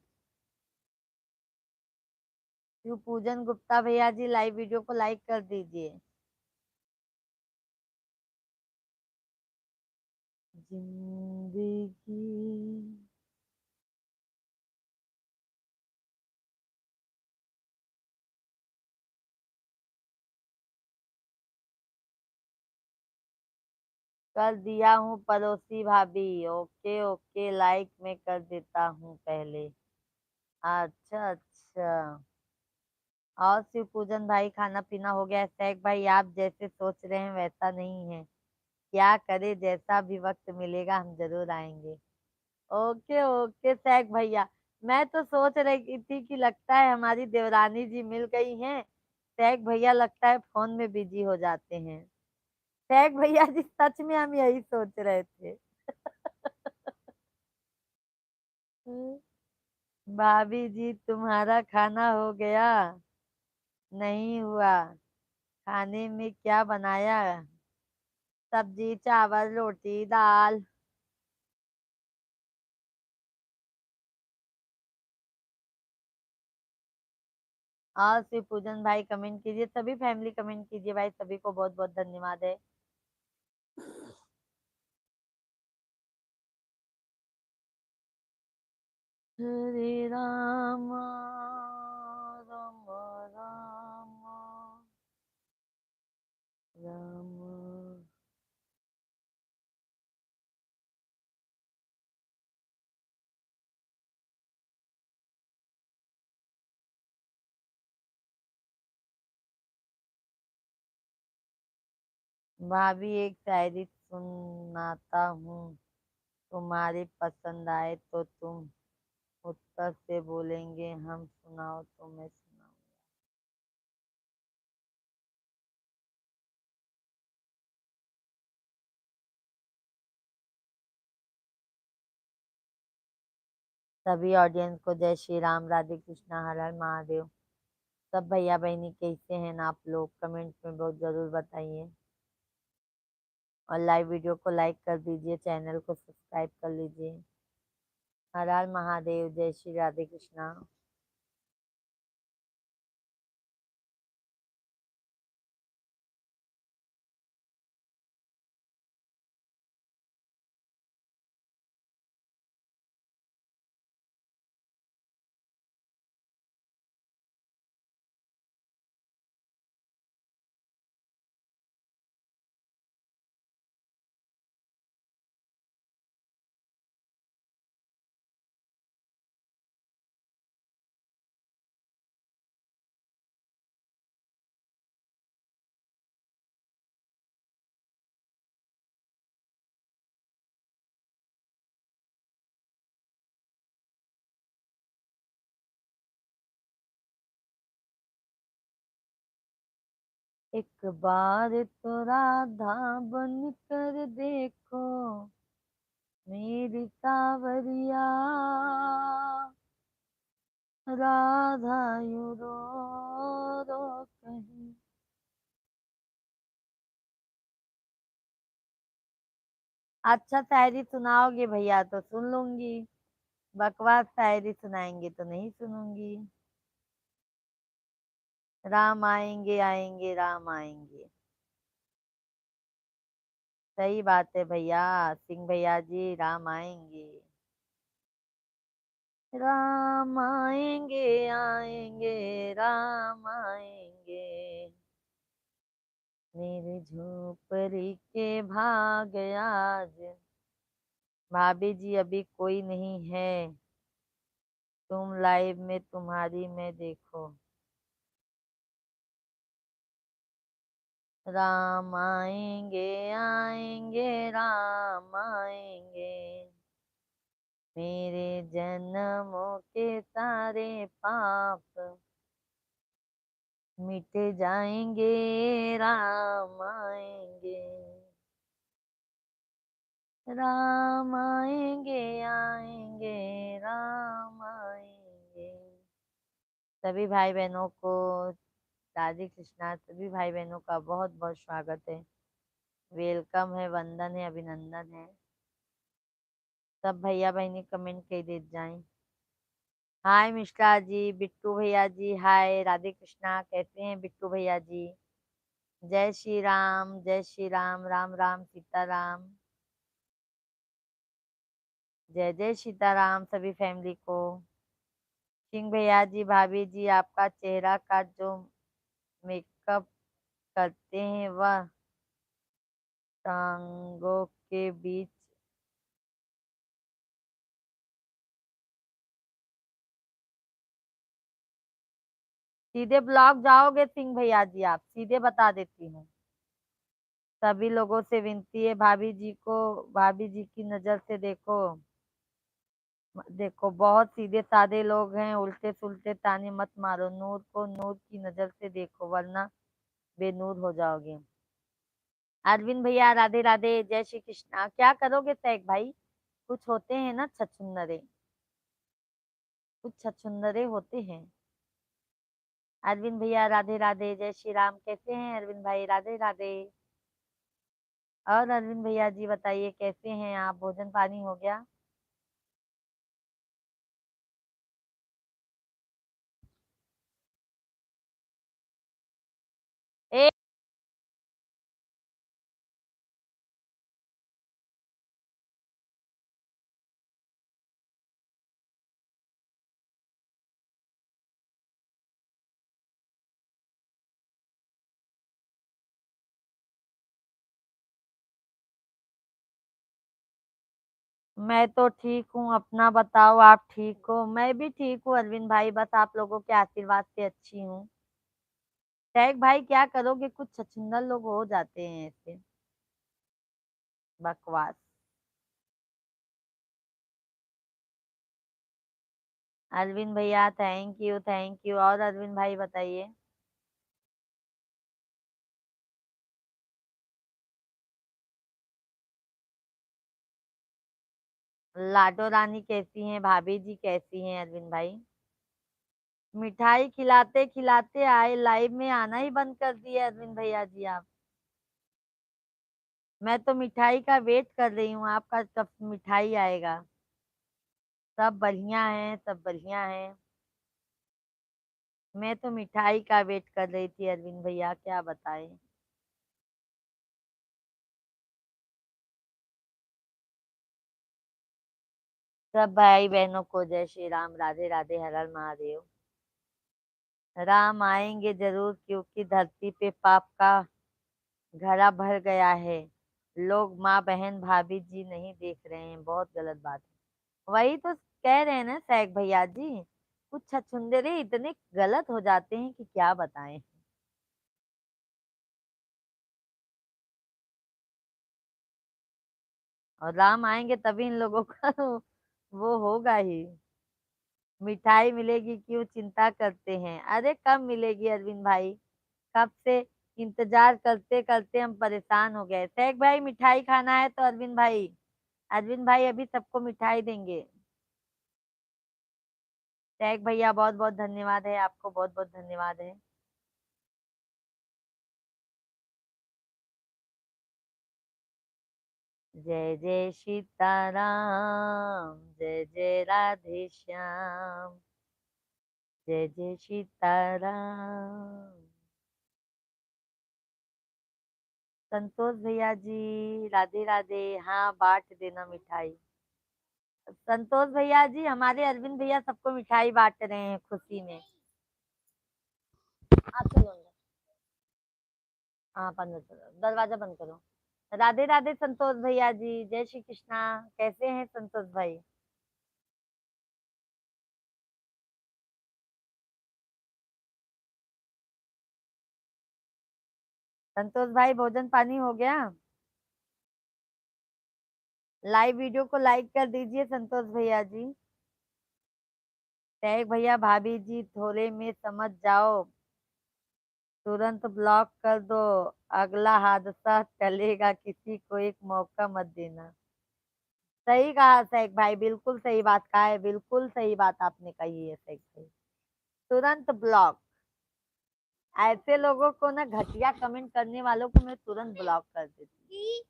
शिव पूजन गुप्ता भैया जी लाइव वीडियो को लाइक कर दीजिए। जिंदगी कर दिया हूँ पड़ोसी भाभी। ओके ओके, लाइक मैं कर देता हूँ पहले। अच्छा अच्छा। और शिव पूजन भाई खाना पीना हो गया? सैक भाई आप जैसे सोच रहे हैं वैसा नहीं है। क्या करे, जैसा भी वक्त मिलेगा हम जरूर आएंगे। ओके ओके सैक भैया। मैं तो सोच रही थी कि लगता है हमारी देवरानी जी मिल गई हैं। सैक भैया लगता है फोन में बिजी हो जाते हैं। सैक भैया जी सच में हम यही सोच रहे थे। भाभी जी तुम्हारा खाना हो गया? नहीं हुआ। खाने में क्या बनाया? सब्जी चावल रोटी दाल। और शिव पूजन भाई कमेंट कीजिए, सभी फैमिली कमेंट कीजिए भाई, सभी को बहुत बहुत धन्यवाद है। हरे राम राम राम राम। भाभी एक शायरी सुनाता हूँ, तुम्हारी पसंद आए तो तुम उत्तर से बोलेंगे हम सुनाओ तो मैं सुनाऊं। सभी ऑडियंस को जय श्री राम, राधे कृष्णा, हर हर महादेव। सब भैया बहनी कैसे हैं ना आप लोग? कमेंट में बहुत जरूर बताइए। और लाइव वीडियो को लाइक कर दीजिए, चैनल को सब्सक्राइब कर लीजिए। हर हर महादेव, जय श्री राधे कृष्णा। एक बार तो राधा बन कर देखो मेरी सावरिया, राधा यू रो रो कहीं। अच्छा शायरी सुनाओगे भैया तो सुन लूंगी, बकवास शायरी सुनाएंगे तो नहीं सुनूंगी। राम आएंगे आएंगे राम आएंगे। सही बात है भैया, सिंह भैया जी राम आएंगे। राम आएंगे आएंगे राम आएंगे, मेरे झोपड़ी के भाग आज। भाभी जी अभी कोई नहीं है, तुम लाइव में तुम्हारी में देखो। राम आएंगे आएंगे राम आएंगे, मेरे जन्मों के सारे पाप मिट जाएंगे, राम आएंगे, राम आएंगे, आएंगे, राम आएंगे। सभी भाई बहनों को राधे कृष्णा, सभी भाई बहनों का बहुत बहुत स्वागत है, वेलकम है, वंदन है, अभिनंदन है। सब भैया बहनी कमेंट कर दे जाएं। हाय मिश्रा जी, बिट्टू भैया जी, हाय राधे कृष्णा, कैसे हैं बिट्टू भैया जी? जय श्री राम, जय श्री राम, राम राम सीताराम, जय जय सीताराम सभी फैमिली को। सिंह भैया जी, भाभी जी, आपका चेहरा का जो मेकअप करते हैं वह टांगों के बीच सीधे ब्लॉग जाओगे सिंह भैया जी? आप सीधे बता देती हूँ। सभी लोगों से विनती है, भाभी जी को, भाभी जी की नजर से देखो, देखो बहुत सीधे साधे लोग हैं, उल्टे सुलटे ताने मत मारो, नूर को नूर की नजर से देखो वरना बेनूर हो जाओगे। अरविंद भैया राधे राधे, जय श्री कृष्णा। क्या करोगे सैक भाई? कुछ होते हैं ना छछुंदरे, कुछ छछुंदरे होते हैं। अरविंद भैया राधे राधे, जय श्री राम, कैसे हैं अरविंद भाई? राधे राधे। और अरविंद भैया जी बताइए कैसे हैं आप? भोजन पानी हो गया? ए मैं तो ठीक हूँ, अपना बताओ, आप ठीक हो? मैं भी ठीक हूँ अरविंद भाई, बस आप लोगों के आशीर्वाद से अच्छी हूँ। टैग भाई क्या करोगे, कुछ छछूंदर लोग हो जाते हैं ऐसे, बकवास। अरविंद भैया थैंक यू, थैंक यू। और अरविंद भाई बताइए। लाडो रानी कैसी हैं? भाभी जी कैसी हैं अरविंद भाई? मिठाई खिलाते खिलाते आए, लाइव में आना ही बंद कर दिए अरविंद भैया जी आप। मैं तो मिठाई का वेट कर रही हूँ, आपका कब मिठाई आएगा? सब बढ़िया है, सब बढ़िया है। मैं तो मिठाई का वेट कर रही थी अरविंद भैया, क्या बताए। सब भाई बहनों को जय श्री राम, राधे राधे, हर हर महादेव। राम आएंगे जरूर, क्योंकि धरती पे पाप का घड़ा भर गया है। लोग माँ बहन भाभी जी नहीं देख रहे हैं, बहुत गलत बात है। वही तो कह रहे हैं ना सैक भैया जी, कुछ छछुंदरे इतने गलत हो जाते हैं कि क्या बताएं। और राम आएंगे तभी इन लोगों का वो होगा ही। मिठाई मिलेगी क्यों चिंता करते हैं? अरे कब मिलेगी अरविंद भाई? कब से इंतजार करते करते हम परेशान हो गए। शेख भाई मिठाई खाना है तो अरविंद भाई, अरविंद भाई अभी सबको मिठाई देंगे। शेख भैया बहुत बहुत धन्यवाद है आपको, बहुत बहुत धन्यवाद है। जय जय सीताराम, जय जय राधे श्याम, जय जय सीताराम। संतोष भैया जी राधे राधे, हाँ बांट देना मिठाई। संतोष भैया जी, हमारे अरविंद भैया सबको मिठाई बांट रहे हैं खुशी में। आप चलो अंदर। हाँ बंद करो, दरवाजा बंद करो। राधे राधे संतोष भैया जी, जय श्री कृष्णा, कैसे हैं संतोष भाई? संतोष भाई भोजन पानी हो गया? लाइव वीडियो को लाइक कर दीजिए संतोष भैया जी। टैग भैया, भाभी जी थोड़े में समझ जाओ, तुरंत ब्लॉक कर दो, अगला हादसा टलेगा, किसी को एक मौका मत देना। सही कहा शेख भाई, बिल्कुल सही बात कहा है, बिल्कुल सही बात आपने कही है शेख भाई। तुरंत ब्लॉक, ऐसे लोगों को ना, घटिया कमेंट करने वालों को मैं तुरंत ब्लॉक कर देती।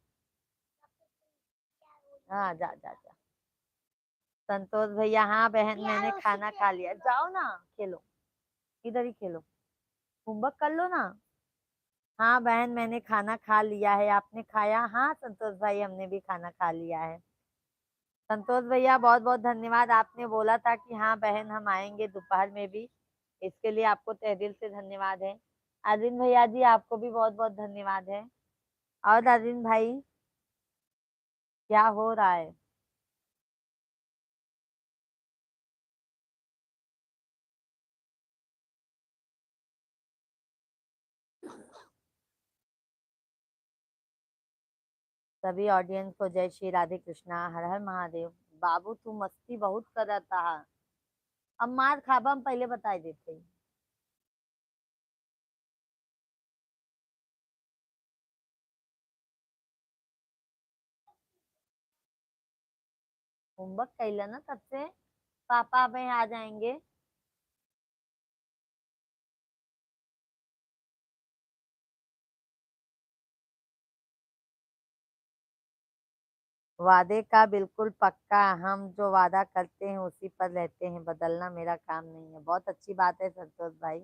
हाँ जा जा जा। संतोष भैया, हाँ बहन मैंने खाना खा लिया, जाओ ना खेलो, इधर ही खेलो, होमवर्क कर लो ना। हाँ बहन मैंने खाना खा लिया है, आपने खाया? हाँ संतोष भाई हमने भी खाना खा लिया है। संतोष भैया बहुत बहुत धन्यवाद, आपने बोला था कि हाँ बहन हम आएंगे दोपहर में भी, इसके लिए आपको तहे दिल से धन्यवाद है। अरविंद भैया जी आपको भी बहुत बहुत धन्यवाद है। और अरविंद भाई क्या हो रहा है? सभी ऑडियंस को जय श्री राधे कृष्णा, हर हर महादेव। बाबू तू मस्ती बहुत करत था, अब मार खाबा हम पहले बताई देते। होमवर्क कैला ना तब से, पापा अब यहाँ आ जाएंगे। वादे का बिल्कुल पक्का, हम जो वादा करते हैं उसी पर रहते हैं, बदलना मेरा काम नहीं है। बहुत अच्छी बात है संतोष भाई,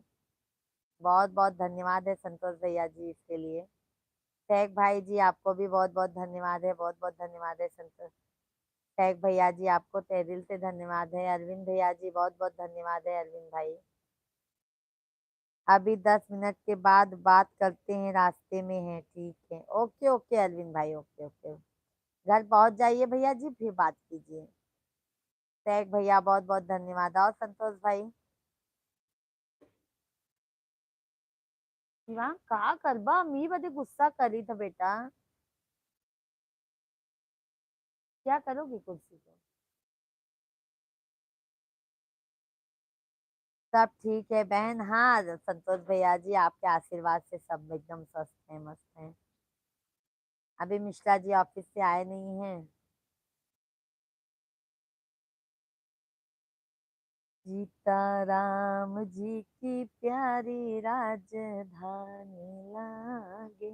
बहुत बहुत धन्यवाद है संतोष भैया जी इसके लिए। शेख भाई जी आपको भी बहुत बहुत धन्यवाद है, बहुत बहुत धन्यवाद है संतोष। शेख भैया जी आपको तहे दिल से धन्यवाद है। अरविंद भैया जी बहुत बहुत धन्यवाद है अरविंद भाई। अभी 10 मिनट के बाद बात करते हैं, रास्ते में है, ठीक है, ओके ओके अरविंद भाई, ओके ओके। घर पहुंच जाइए भैया जी फिर बात कीजिए। शेख भैया बहुत बहुत धन्यवाद। और संतोष भाई शिवांग का करबा, मी बदे गुस्सा करी था बेटा, क्या करोगी कुर्सी को? सब ठीक है बहन, हाँ संतोष भैया जी आपके आशीर्वाद से सब एकदम स्वस्थ है, मस्त है। अभी मिश्रा जी ऑफिस से आए नहीं हैं। सीताराम जी की प्यारी राजधानी लागे।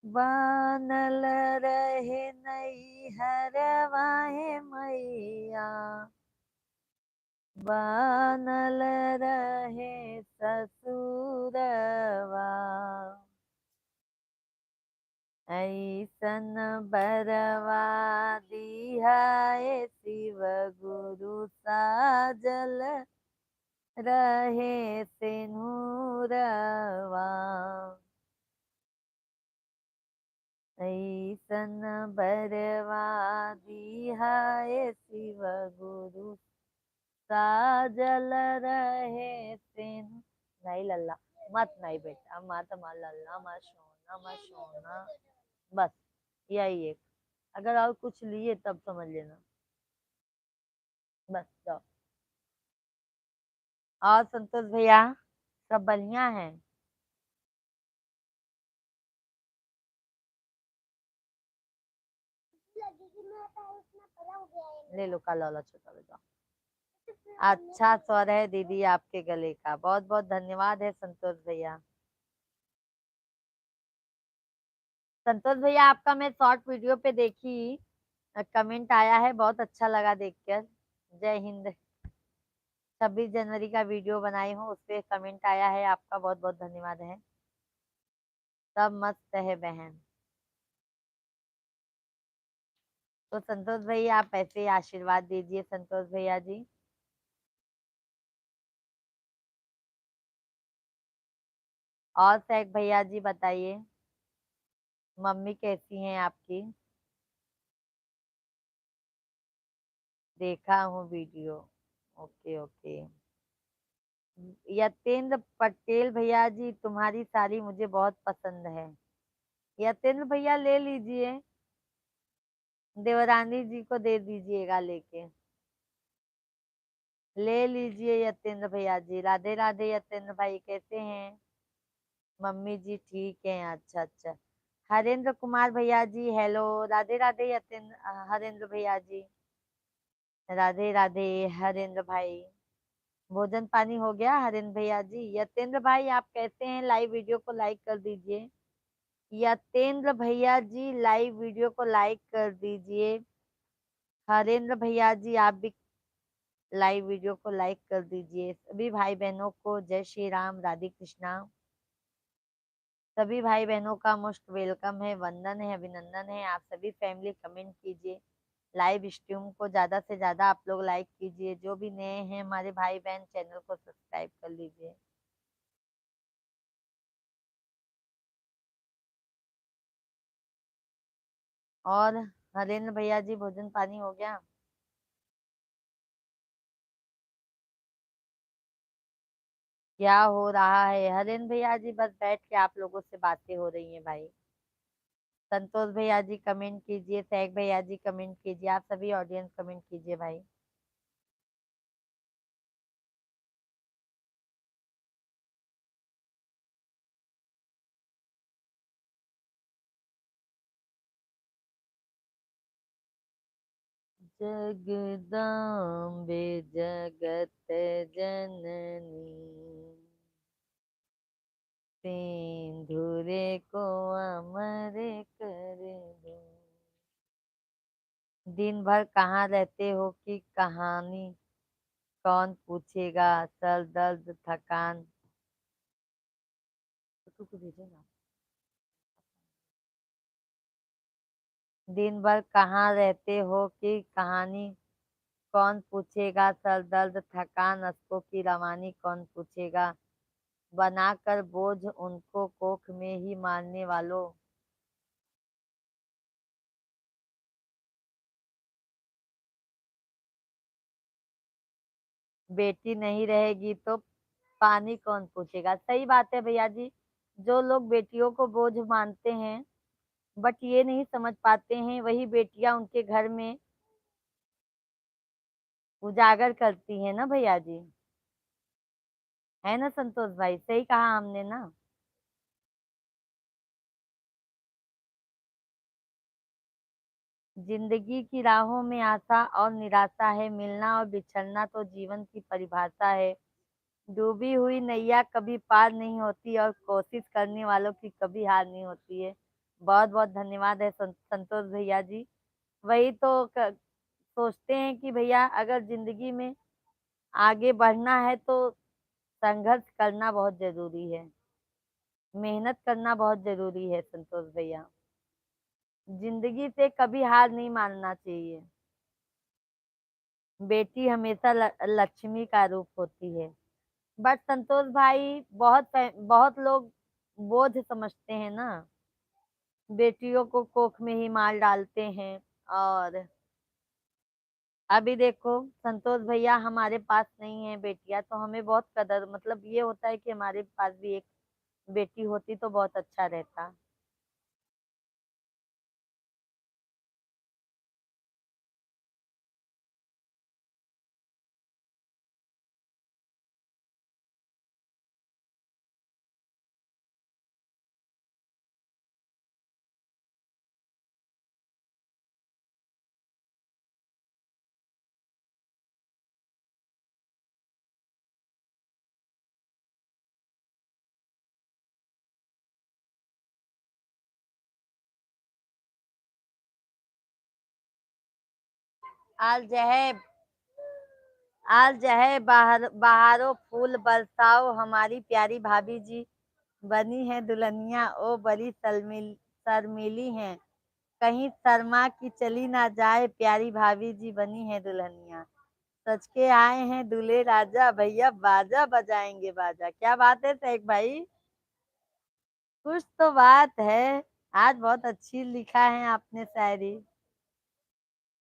बनल रहे नई हरवाहे मैया, बनल रहे ससुरवा, ऐसन बरवा दिहाए शिव गुरु साजल रहे सिंदूरवा, ऐसन बरवा दिहाए शिव गुरु साजल रहे सिन। नहीं लल्ला मत, नहीं बेटा मत, मा लल्ला, मा सोना, मा सोना, बस यही एक। अगर और कुछ लिए तब समझ लेना, बस जाओ। और संतोष भैया सब बढ़िया है? ले लो का लौला छोटा ले जाओ। अच्छा स्वर है दीदी आपके गले का, बहुत बहुत धन्यवाद है संतोष भैया। संतोष भैया आपका मैं शॉर्ट वीडियो पे देखी, कमेंट आया है, बहुत अच्छा लगा देखकर। जय हिंद। 26 जनवरी का वीडियो बनाई हूँ, उस पे कमेंट आया है आपका, बहुत बहुत धन्यवाद है। सब मस्त है बहन। तो संतोष भैया आप ऐसे ही आशीर्वाद दीजिए संतोष भैया जी। और शेख भैया जी बताइए, मम्मी कैसी हैं आपकी? देखा हूँ video. Okay okay. Yatendra Patel भैया जी, तुम्हारी साड़ी मुझे बहुत पसंद है। यतेंद्र भैया ले लीजिए, देवरानी जी को दे दीजिएगा लेके। ले लीजिए यतेंद्र भैया जी। राधे राधे यतेंद्र भाई, कैसे हैं? मम्मी जी ठीक है, अच्छा अच्छा। हरेंद्र कुमार भैया जी हेलो, राधे राधे यतेंद्र हरेंद्र भैया जी। राधे राधे हरेंद्र भाई। भोजन पानी हो गया हरेंद्र भैया जी? यतेंद्र भाई आप कैसे हैं? लाइव वीडियो को लाइक कर दीजिए। यतेंद्र भैया जी लाइव वीडियो को लाइक कर दीजिए। हरेंद्र भैया जी आप भी लाइव वीडियो को लाइक कर दीजिए। सभी भाई बहनों को जय श्री राम, राधे कृष्णा। सभी भाई बहनों का मोस्ट वेलकम है, वंदन है, अभिनंदन है। आप सभी फैमिली कमेंट कीजिए, लाइव स्ट्रीम को ज्यादा से ज्यादा आप लोग लाइक कीजिए। जो भी नए हैं हमारे भाई बहन, चैनल को सब्सक्राइब कर लीजिए। और हरेंद्र भैया जी भोजन पानी हो गया? क्या हो रहा है हरेंद्र भैया जी? बस बैठ के आप लोगों से बातें हो रही हैं भाई। संतोष भैया जी कमेंट कीजिए, सैक भैया जी कमेंट कीजिए, आप सभी ऑडियंस कमेंट कीजिए भाई। जगदाम्बे जगत जननी, सिंधुरे को अमर कर दो। दिन भर कहाँ रहते हो कि कहानी कौन पूछेगा, सर दर्द थकान। को भेजो ना। दिन भर कहाँ रहते हो कि कहानी कौन पूछेगा, सर दर्द थकान अश्कों की रवानी कौन पूछेगा। बनाकर बोझ उनको कोख में ही मारने वालों। बेटी नहीं रहेगी तो पानी कौन पूछेगा। सही बात है भैया जी। जो लोग बेटियों को बोझ मानते हैं बट ये नहीं समझ पाते हैं, वही बेटियां उनके घर में उजागर करती है ना भैया जी। है ना संतोष भाई? सही कहा हमने ना। जिंदगी की राहों में आशा और निराशा है, मिलना और बिछड़ना तो जीवन की परिभाषा है। डूबी हुई नैया कभी पार नहीं होती और कोशिश करने वालों की कभी हार नहीं होती है। बहुत बहुत धन्यवाद है संतोष भैया जी। वही तो सोचते हैं कि भैया अगर जिंदगी में आगे बढ़ना है तो संघर्ष करना बहुत जरूरी है, मेहनत करना बहुत जरूरी है संतोष भैया। जिंदगी से कभी हार नहीं मानना चाहिए। बेटी हमेशा लक्ष्मी का रूप होती है। बट संतोष भाई बहुत लोग बोझ समझते हैं ना, बेटियों को कोख में ही मार डालते हैं। और अभी देखो संतोष भैया, हमारे पास नहीं है बेटियां तो हमें बहुत कदर, मतलब ये होता है कि हमारे पास भी एक बेटी होती तो बहुत अच्छा रहता। आज जय, आज जय बहारो फूल बरसाओ, हमारी प्यारी भाभी जी बनी है दुल्हनिया। ओ बड़ी शर्मीली हैं, कहीं शर्मा की चली ना जाए, प्यारी भाभी जी बनी है दुल्हनिया। सच के आए हैं दूल्हे राजा, भैया बाजा बजाएंगे बाजा। क्या बात है शेख भाई, कुछ तो बात है। आज बहुत अच्छी लिखा है आपने शायरी।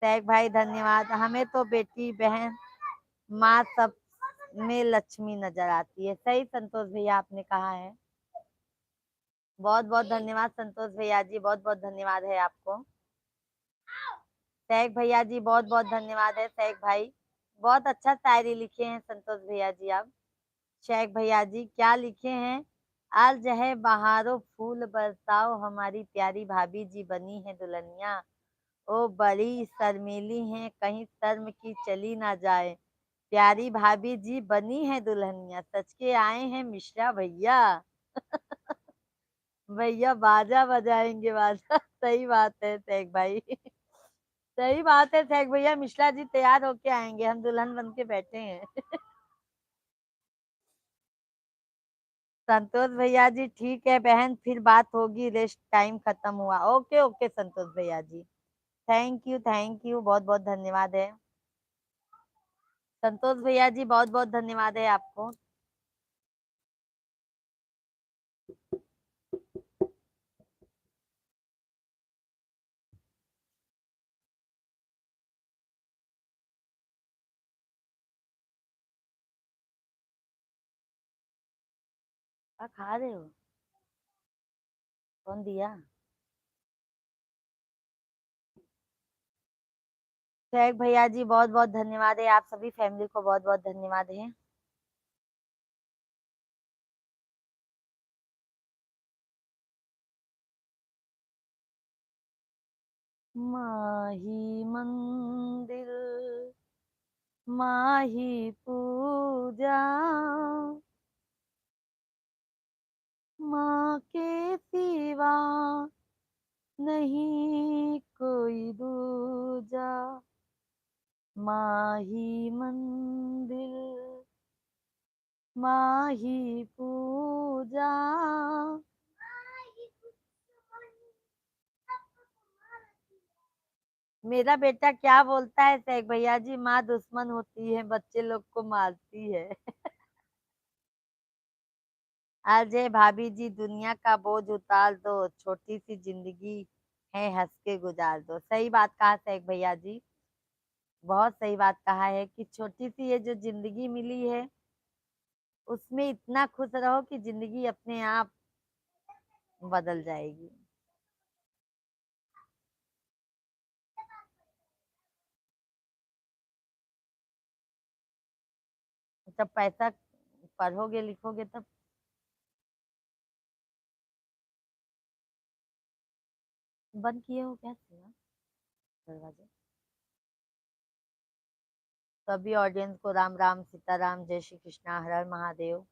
शेख भाई धन्यवाद। हमें तो बेटी बहन माँ सब में लक्ष्मी नजर आती है। सही संतोष भैया आपने कहा है। बहुत बहुत धन्यवाद संतोष भैया जी, बहुत बहुत धन्यवाद है आपको। शेख भैया जी बहुत बहुत धन्यवाद है। शेख भाई बहुत अच्छा शायरी लिखे हैं संतोष भैया जी आप। शेख भैया जी क्या लिखे हैं। आज है बहारो फूल बरसाओ, हमारी प्यारी भाभी जी बनी है दुल्हनिया। ओ बड़ी शर्मीली हैं, कहीं शर्म की चली ना जाए, प्यारी भाभी जी बनी है दुल्हनिया। सच के आए हैं मिश्रा भैया। भैया बाजा बजाएंगे बाजा। सही बात है शेख भाई। सही बात है शेख भैया, मिश्रा जी तैयार होके आएंगे, हम दुल्हन बन के बैठे हैं। संतोष भैया जी ठीक है बहन, फिर बात होगी, रेस्ट टाइम खत्म हुआ। ओके ओके संतोष भैया जी। थैंक यू बहुत बहुत धन्यवाद है संतोष भैया जी, बहुत बहुत धन्यवाद है आपको। क्या खा रहे हो? कौन दिया? शेख भैया जी बहुत बहुत धन्यवाद है, आप सभी फैमिली को बहुत बहुत धन्यवाद है। माही मंदिर माही पूजा, माँ के सिवा नहीं कोई दूजा। माही मंदिर माही पूजा। मेरा बेटा क्या बोलता है शेख भैया जी, माँ दुश्मन होती है, बच्चे लोग को मारती है। अजय भाभी जी दुनिया का बोझ उतार दो, छोटी सी जिंदगी है हंस के गुजार दो। सही बात कहा शेख भैया जी, बहुत सही बात कहा है कि छोटी सी ये जो जिंदगी मिली है उसमें इतना खुश रहो कि जिंदगी अपने आप बदल जाएगी। जब पैसा पढ़ोगे लिखोगे तब। बंद किए हो क्या सीमा दरवाजे? सभी ऑडियंस को राम राम सीताराम, जय श्री कृष्णा, हर हर महादेव।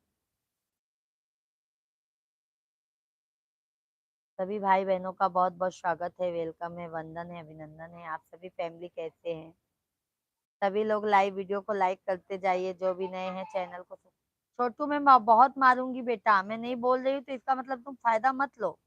सभी भाई बहनों का बहुत बहुत स्वागत है, वेलकम है, वंदन है, अभिनंदन है। आप सभी फैमिली कैसे हैं? सभी लोग लाइव वीडियो को लाइक करते जाइए, जो भी नए हैं चैनल को। छोटू मैं बहुत मारूंगी बेटा, मैं नहीं बोल रही हूँ तो इसका मतलब तुम फायदा मत लो।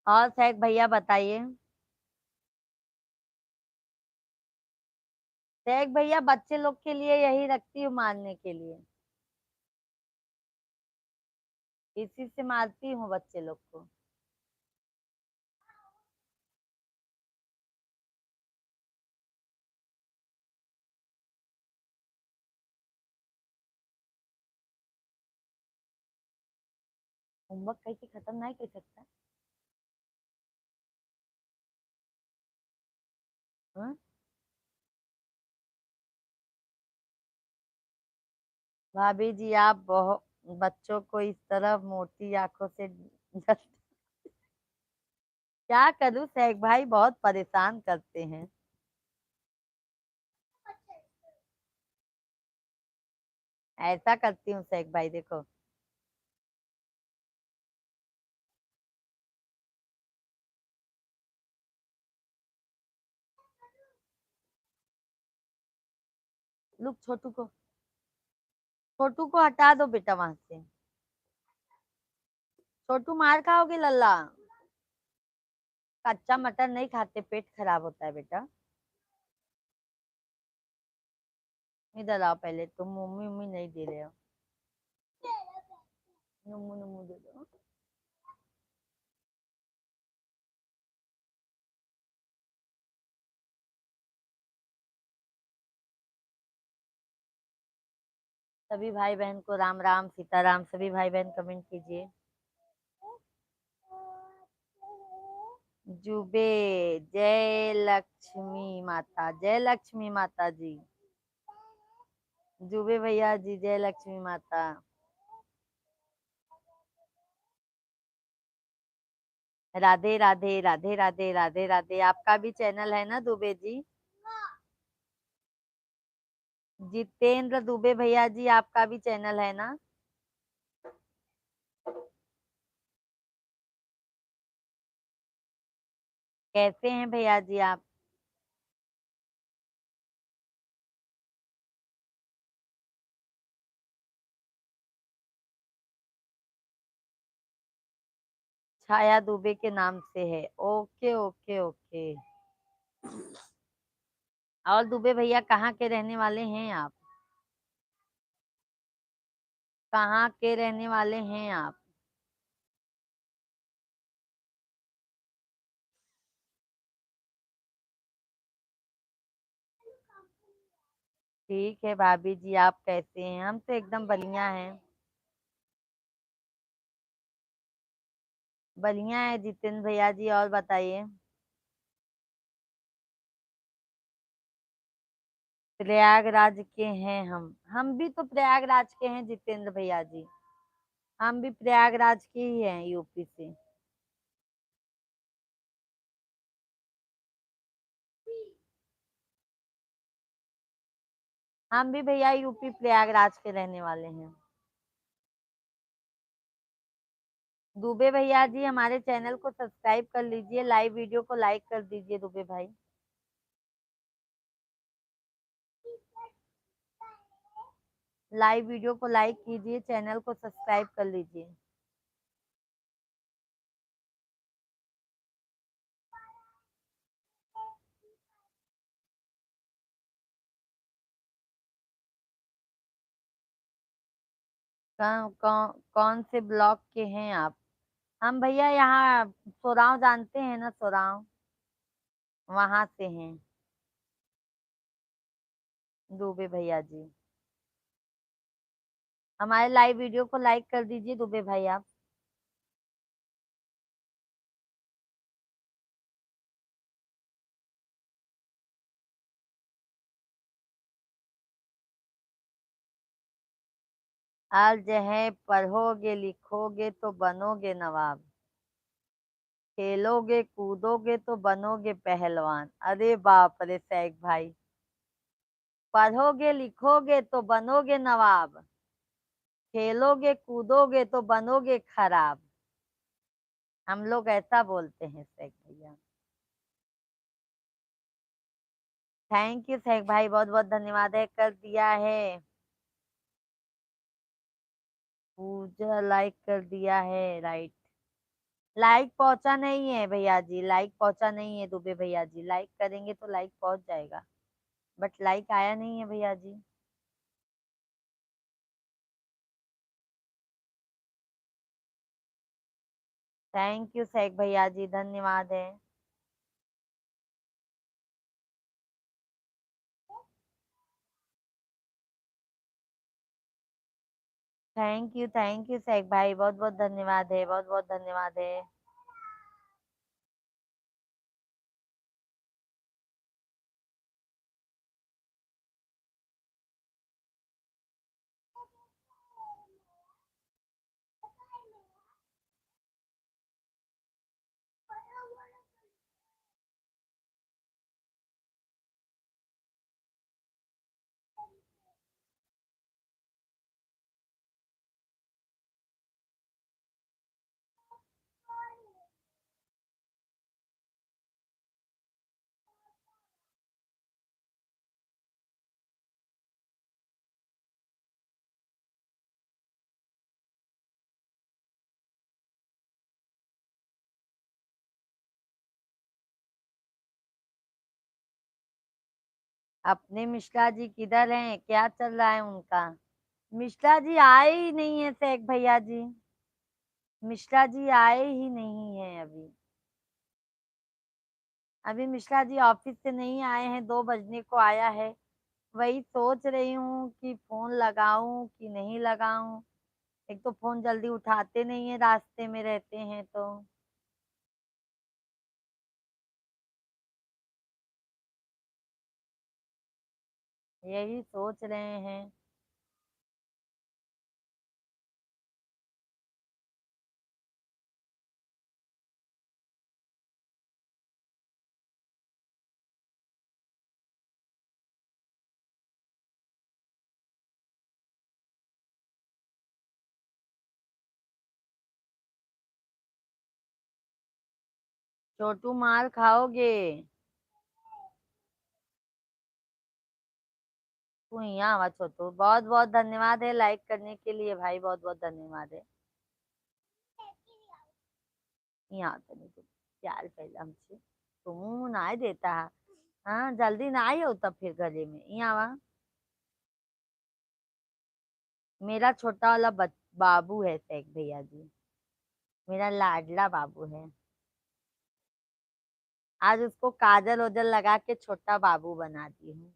और शेख भैया बताइए। शेख भैया बच्चे लोग के लिए यही रखती हूँ मारने के लिए, इसी से मारती हूँ बच्चे लोग को। होमवर्क कैसे खत्म नहीं कर सकता? हाँ? भाभी जी आप बहुत बच्चों को इस तरह मोटी आंखों से क्या करूं शेख भाई, बहुत परेशान करते हैं। ऐसा करती हूँ शेख भाई देखो। लुक छोटू को हटा दो बेटा वहां से। छोटू मार खाओगे लल्ला। कच्चा मटन नहीं खाते, पेट खराब होता है बेटा। इधर आओ, पहले तुम मम्मी मम्मी नहीं दे रहे हो। नमू नमू दे दो। सभी भाई बहन को राम राम सीताराम। सभी भाई बहन कमेंट कीजिए। जुबे, जय लक्ष्मी माता, जय लक्ष्मी माता जी। जुबे भैया जी, जय लक्ष्मी माता। राधे राधे राधे राधे राधे राधे। आपका भी चैनल है ना दुबे जी? जितेंद्र दुबे भैया जी, आपका भी चैनल है ना? कैसे हैं भैया जी आप? छाया दुबे के नाम से है। Okay okay okay. और दुबे भैया कहाँ के रहने वाले हैं आप? कहाँ के रहने वाले हैं आप? ठीक है भाभी जी, आप कैसे हैं? हम तो एकदम बढ़िया हैं। बढ़िया है जितेंद्र भैया जी, और बताइए। प्रयागराज के हैं हम भी तो प्रयागराज के हैं जितेंद्र भैया जी। हम भी प्रयागराज के ही हैं, यूपी से। हम भी भैया यूपी प्रयागराज के रहने वाले हैं। दुबे भैया जी, हमारे चैनल को सब्सक्राइब कर लीजिए, लाइव वीडियो को लाइक कर दीजिए दुबे भाई। लाइव वीडियो को लाइक कीजिए, चैनल को सब्सक्राइब कर लीजिए। कौन से ब्लॉक के हैं आप? हम भैया यहाँ सोराव जानते हैं ना, सोराव, वहां से हैं दुबे भैया जी। हमारे लाइव वीडियो को लाइक कर दीजिए दुबे भाई आप। आज है पढ़ोगे लिखोगे तो बनोगे नवाब, खेलोगे कूदोगे तो बनोगे पहलवान। अरे बाप रे सैक भाई। पढ़ोगे लिखोगे तो बनोगे नवाब, खेलोगे कूदोगे तो बनोगे खराब। हम लोग ऐसा बोलते हैं सैक भैया। थैंक यू सैक भाई, बहुत बहुत धन्यवाद है, कर दिया है। पूजा लाइक कर दिया है, राइट। लाइक पहुंचा नहीं है भैया जी, लाइक पहुंचा नहीं है दुबे भैया जी। लाइक करेंगे तो लाइक पहुंच जाएगा, बट लाइक आया नहीं है भैया जी। थैंक यू सैक भैया जी, धन्यवाद है। थैंक यू सैक भाई, बहुत बहुत धन्यवाद है, बहुत बहुत धन्यवाद है। अपने मिश्रा जी किधर हैं, क्या चल रहा है उनका? मिश्रा जी आए ही नहीं है शेख भैया जी, मिश्रा जी आए ही नहीं है अभी। अभी मिश्रा जी ऑफिस से नहीं आए हैं, 2 बजने को आया है। वही सोच रही हूँ कि फोन लगाऊं कि नहीं लगाऊं। एक तो फोन जल्दी उठाते नहीं है, रास्ते में रहते हैं तो। यही सोच रहे हैं। छोटू मार खाओगे। तू यहाँ आवा छोटू, बहुत बहुत धन्यवाद है लाइक करने के लिए भाई, बहुत बहुत धन्यवाद है। यहाँ तो नहीं तू प्यार पहले हमसे, तू ना देता है। हाँ जल्दी ना आई हो तब फिर गले में यहाँ आवा। मेरा छोटा वाला बाबू है शेख भैया जी, मेरा लाडला बाबू है। आज उसको काजल ओजल लगा के छोटा बाबू बना दी हूँ।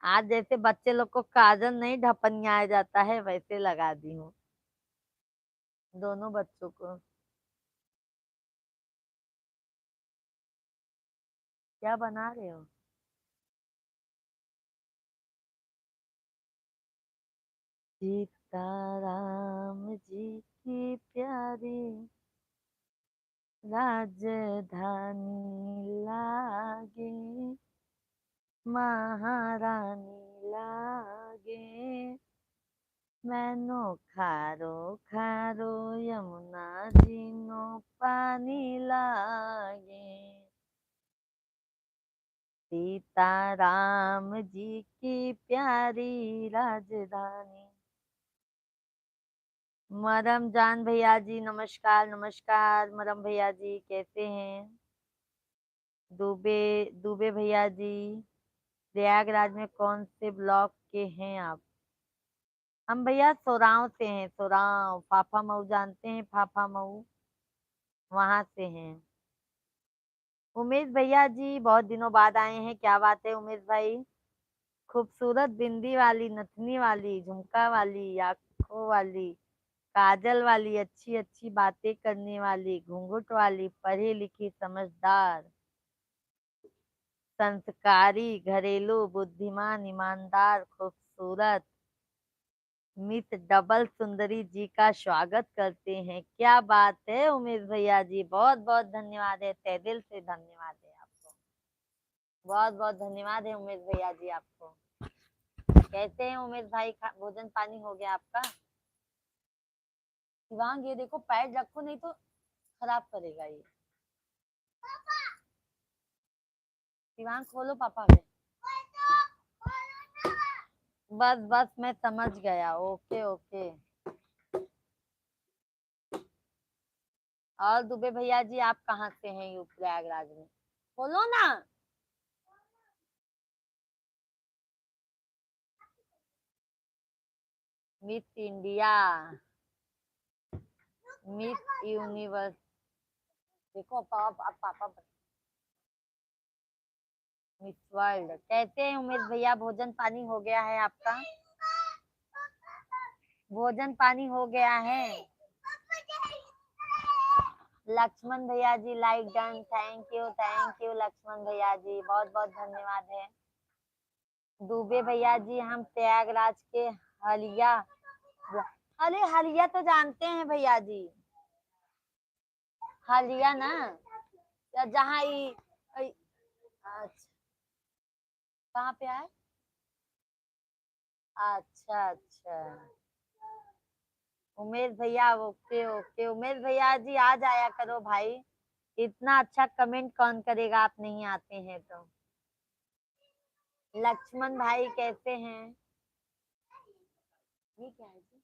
आज जैसे बच्चे लोग को काजल नहीं ढपनियाया जाता है, वैसे लगा दी हूँ दोनों बच्चों को। क्या बना रहे हो? सीताराम जी की प्यारी राजधानी लागे, महारानी लागे, मैनो खारो खारो यमुना जी नो पानी लागे। सीताराम जी की प्यारी राजधानी। मरम जान भैया जी नमस्कार, नमस्कार मरम भैया जी, कैसे हैं? दुबे दुबे भैया जी, प्रयागराज में कौन से ब्लॉक के हैं आप? हम भैया सोराव से हैं, सोराव, फाफा मऊ जानते हैं, फाफा मऊ, वहां से हैं। उमेश भैया जी बहुत दिनों बाद आए हैं, क्या बात है उमेश भाई? खूबसूरत बिंदी वाली, नथनी वाली, झुमका वाली, आंखों वाली, काजल वाली, अच्छी अच्छी बातें करने वाली, घूंघट वाली, पढ़ी लिखी, समझदार, संस्कारी, घरेलू, बुद्धिमान, ईमानदार, खूबसूरत मिस डबल सुंदरी जी का स्वागत करते हैं। क्या बात है उमेश भैया जी, बहुत बहुत धन्यवाद है, तहे दिल से धन्यवाद है आपको, बहुत बहुत धन्यवाद है उमेश भैया जी आपको। कैसे हैं उमेश भाई, भोजन पानी हो गया आपका? शिवांग ये देखो पैर रखो नहीं तो खराब करेगा ये। शिवांग खोलो पापा के। बस बस मैं समझ गया, ओके ओके। और दुबे भैया जी आप कहाँ से हैं, यू प्रयागराज में? खोलो ना। मिस इंडिया, मिस यूनिवर्स, देखो पापा पापा, मिस वर्ल्ड। कैसे हैं उमेश भैया, भोजन पानी हो गया है आपका? भोजन पानी हो गया है? लक्ष्मण भैया ji like done, thank you Lakshman भैया जी, बहुत बहुत धन्यवाद है। दुबे भैया जी हम प्रयागराज के हलिया, अरे हलिया तो जानते हैं भैया जी, हलिया ना, या जहाँ अच्छा, कहाँ पे आए? अच्छा अच्छा, उमेश भैया, ओके ओके उमेश भैया जी आ जाया करो भाई, इतना अच्छा कमेंट कौन करेगा आप नहीं आते हैं तो। लक्ष्मण भाई कैसे हैं? ये क्या है जी,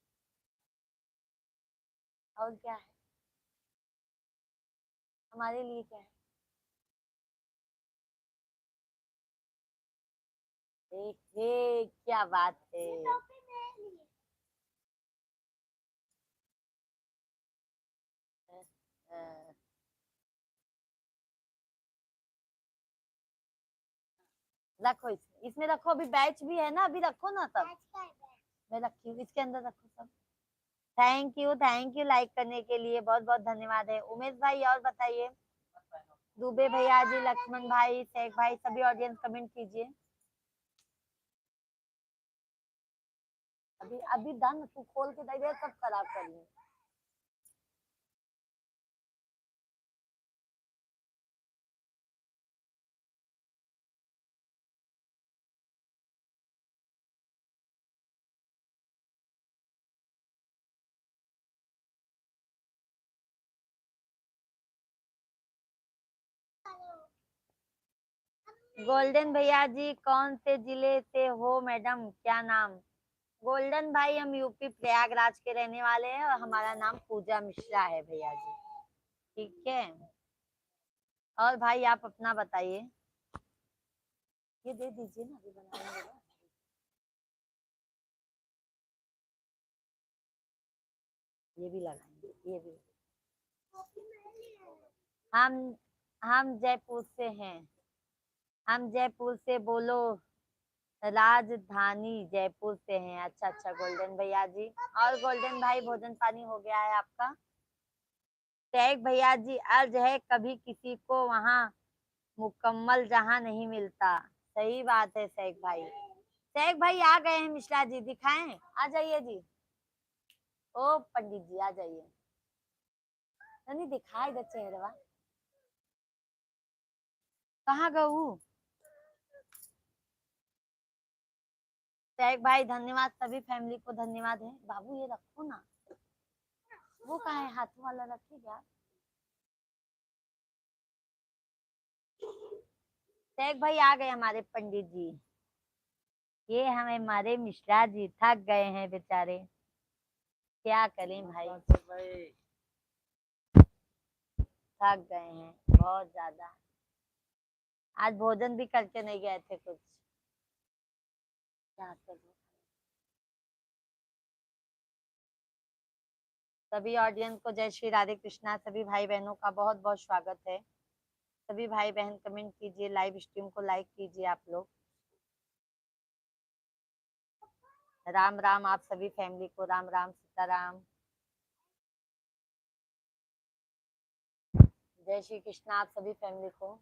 और क्या है हमारे लिए, क्या है? क्या बात है। अ, रखो इसमें रखो, अभी बैच भी है ना, अभी रखो ना तब। मैं रखी हूँ, इसके अंदर रखो सब। थैंक यू लाइक करने के लिए, बहुत बहुत धन्यवाद है। उमेश भाई और बताइए। दुबे भैया जी, लक्ष्मण भाई, शेख भाई, सभी ऑडियंस कमेंट कीजिए। अभी अभी दम तू खोल के दे दे, सब खराब कर ली। गोल्डन भैया जी, कौन से जिले से हो मैडम, क्या नाम? गोल्डन भाई, हम यूपी प्रयागराज के रहने वाले हैं और हमारा नाम पूजा मिश्रा है भैया जी। ठीक है। और भाई आप अपना बताइए। ये दे दीजिए ना, अभी बनाने लगा। ये भी लगाएंगे, ये भी। हम हम जयपुर से हैं। हम जयपुर से बोलो। राजधानी जयपुर से हैं। अच्छा अच्छा गोल्डन भैया जी। और गोल्डन भाई, भोजन पानी हो गया है आपका? टैग भैया जी, अर्ज है कभी किसी को वहाँ मुकम्मल जहाँ नहीं मिलता। सही बात है शेख भाई। शेख भाई आ गए हैं मिश्रा जी, दिखाएं, आ जाइए जी। ओ पंडित जी आ जाइए। नहीं दिखा इधर चेहरा। कहाँ गऊ? शेख भाई धन्यवाद, सभी फैमिली को धन्यवाद है। बाबू ये रखो ना, वो कहाँ है, हाथों वाला रखिए क्या? शेख भाई आ गए हमारे पंडित जी। ये हमें हमारे मिश्रा जी थक गए हैं बेचारे। क्या करें भाई, थक गए हैं बहुत ज्यादा। आज भोजन भी करके नहीं गए थे कुछ। क्या करूं। सभी ऑडियंस को जय श्री राधे कृष्णा, सभी भाई बहनों का बहुत बहुत स्वागत है। सभी भाई बहन कमेंट कीजिए, लाइव स्ट्रीम को लाइक कीजिए आप लोग। राम राम आप सभी फैमिली को, राम राम सीताराम। जय श्री कृष्णा आप सभी फैमिली को।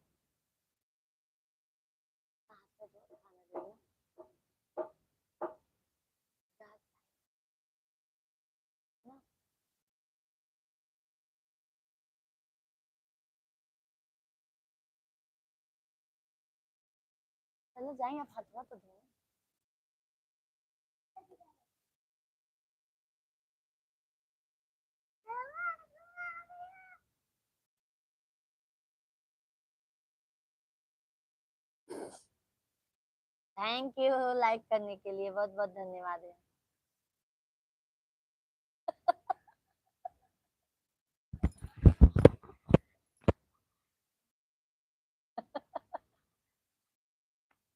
चलो जाएंगे, आप हथवा तो धो। थैंक यू लाइक करने के लिए, बहुत बहुत धन्यवाद है।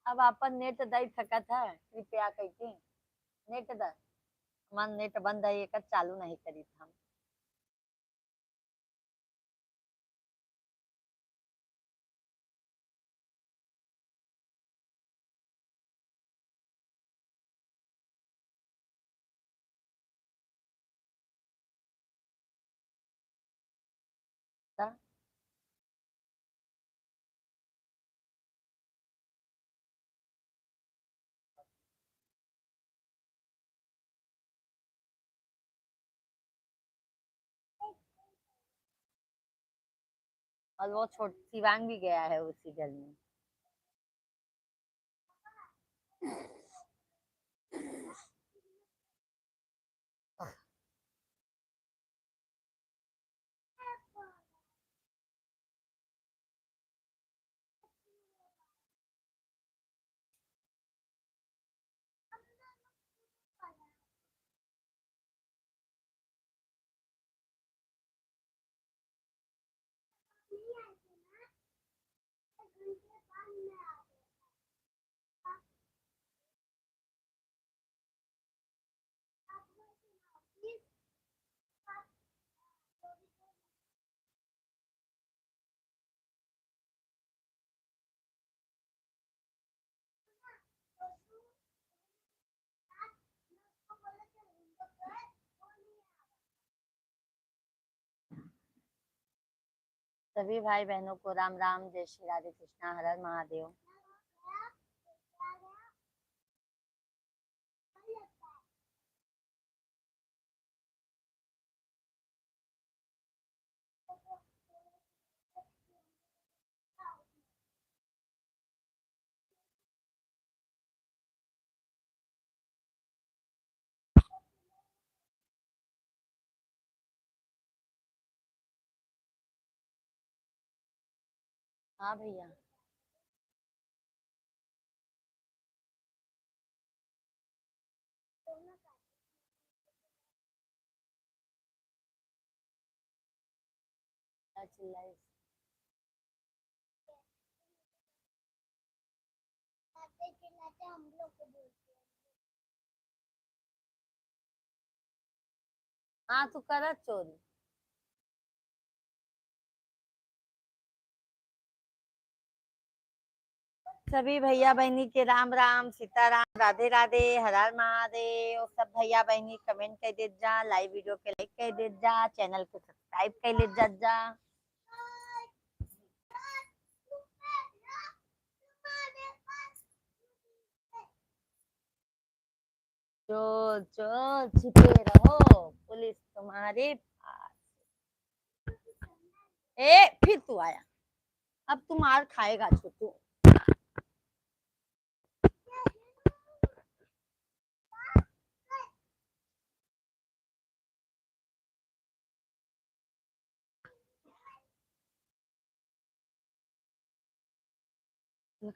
अब अपन नेट दई थका था कृपया करके। नेट द मन नेट बंद है, एक चालू नहीं करी था। और वो छोट शिवांग भी गया है उसी घर में। सभी भाई बहनों को राम राम, जय श्री राधे कृष्णा, हर हर महादेव। हाँ भैया। क्या चिल्लाई? हम लोग को बोलते हैं। हाँ तू कर चोरी। सभी भैया बहनी के राम राम, सीताराम, राधे राधे, हर हर महादेव। सब भैया बहनी कमेंट कर दे जा, लाइव वीडियो के लाइक कर दे जा, चैनल को सब्सक्राइब कर ले जा। चोर चोर छिपे रहो, पुलिस तुम्हारे पास। ए फिर तू आया, अब तू मार खाएगा छोटू।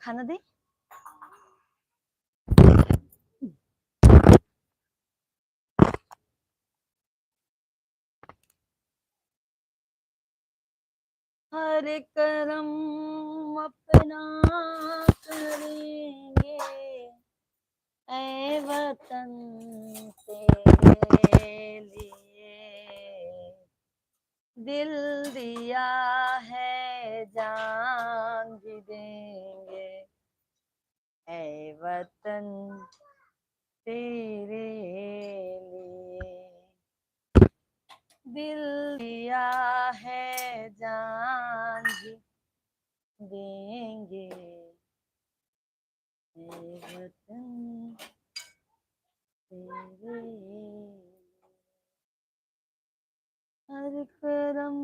खाना दे। हर करम अपना करेंगे, ऐ वतन तेरे लिए दिल दिया है, जान भी देंगे, ऐ वतन तेरे लिए दिल दिया है, जान भी देंगे, ऐ वतन तेरे हर करम।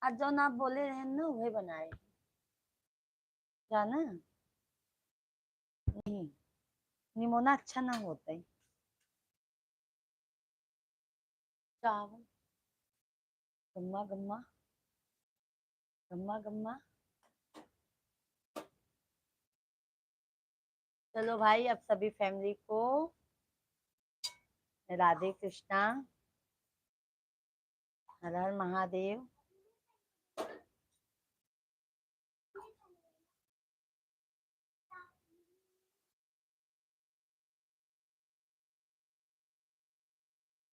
आज जो ना बोले रहे ना वही बनाए जाना। नहीं, निमोना अच्छा ना होता है। चावल गम्मा गम्मा गम्मा गम्मा। चलो भाई, अब सभी फैमिली को राधे कृष्णा, हर हर महादेव।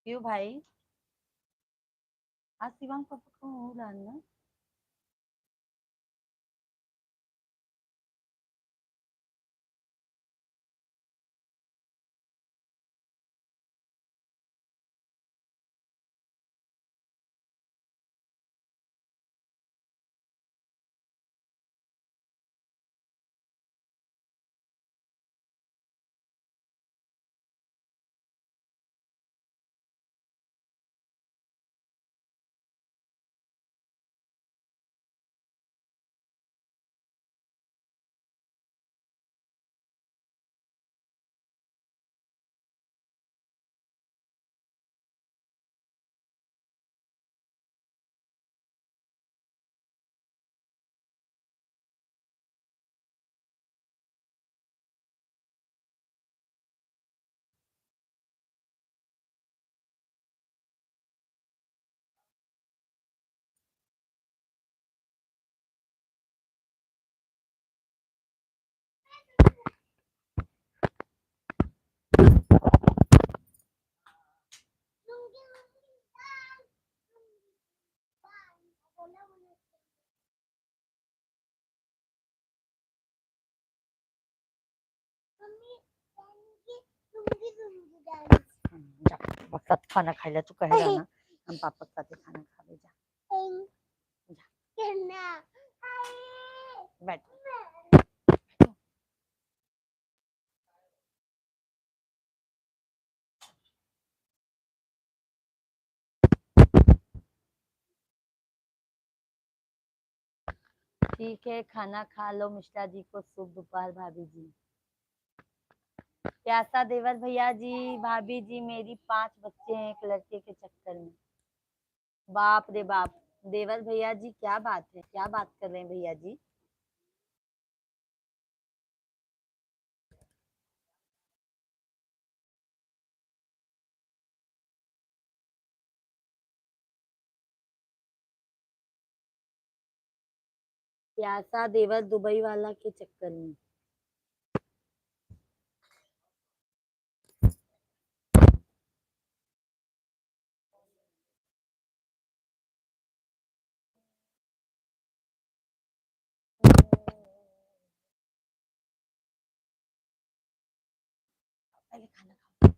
क्यों भाई? आज शिवांग पापा को हो रहा है ना? जा, वक्त खाना खाइला तू कहे ना, हम पापा के साथ खाना खा ले जा। बैठ। ठीक है, खाना खा लो मिश्रा जी को। शुभ दोपहर भाभी जी। प्यासा देवर भैया जी, भाभी जी मेरी 5 बच्चे हैं एक लड़के के चक्कर में। बाप रे बाप। देवर भैया जी क्या बात है, क्या बात कर रहे हैं भैया जी। प्यासा देवर दुबई वाला के चक्कर में। पहले खाना खाओ।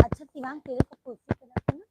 अच्छा शिवांग, तेरे को कुर्सी पे रखो ना।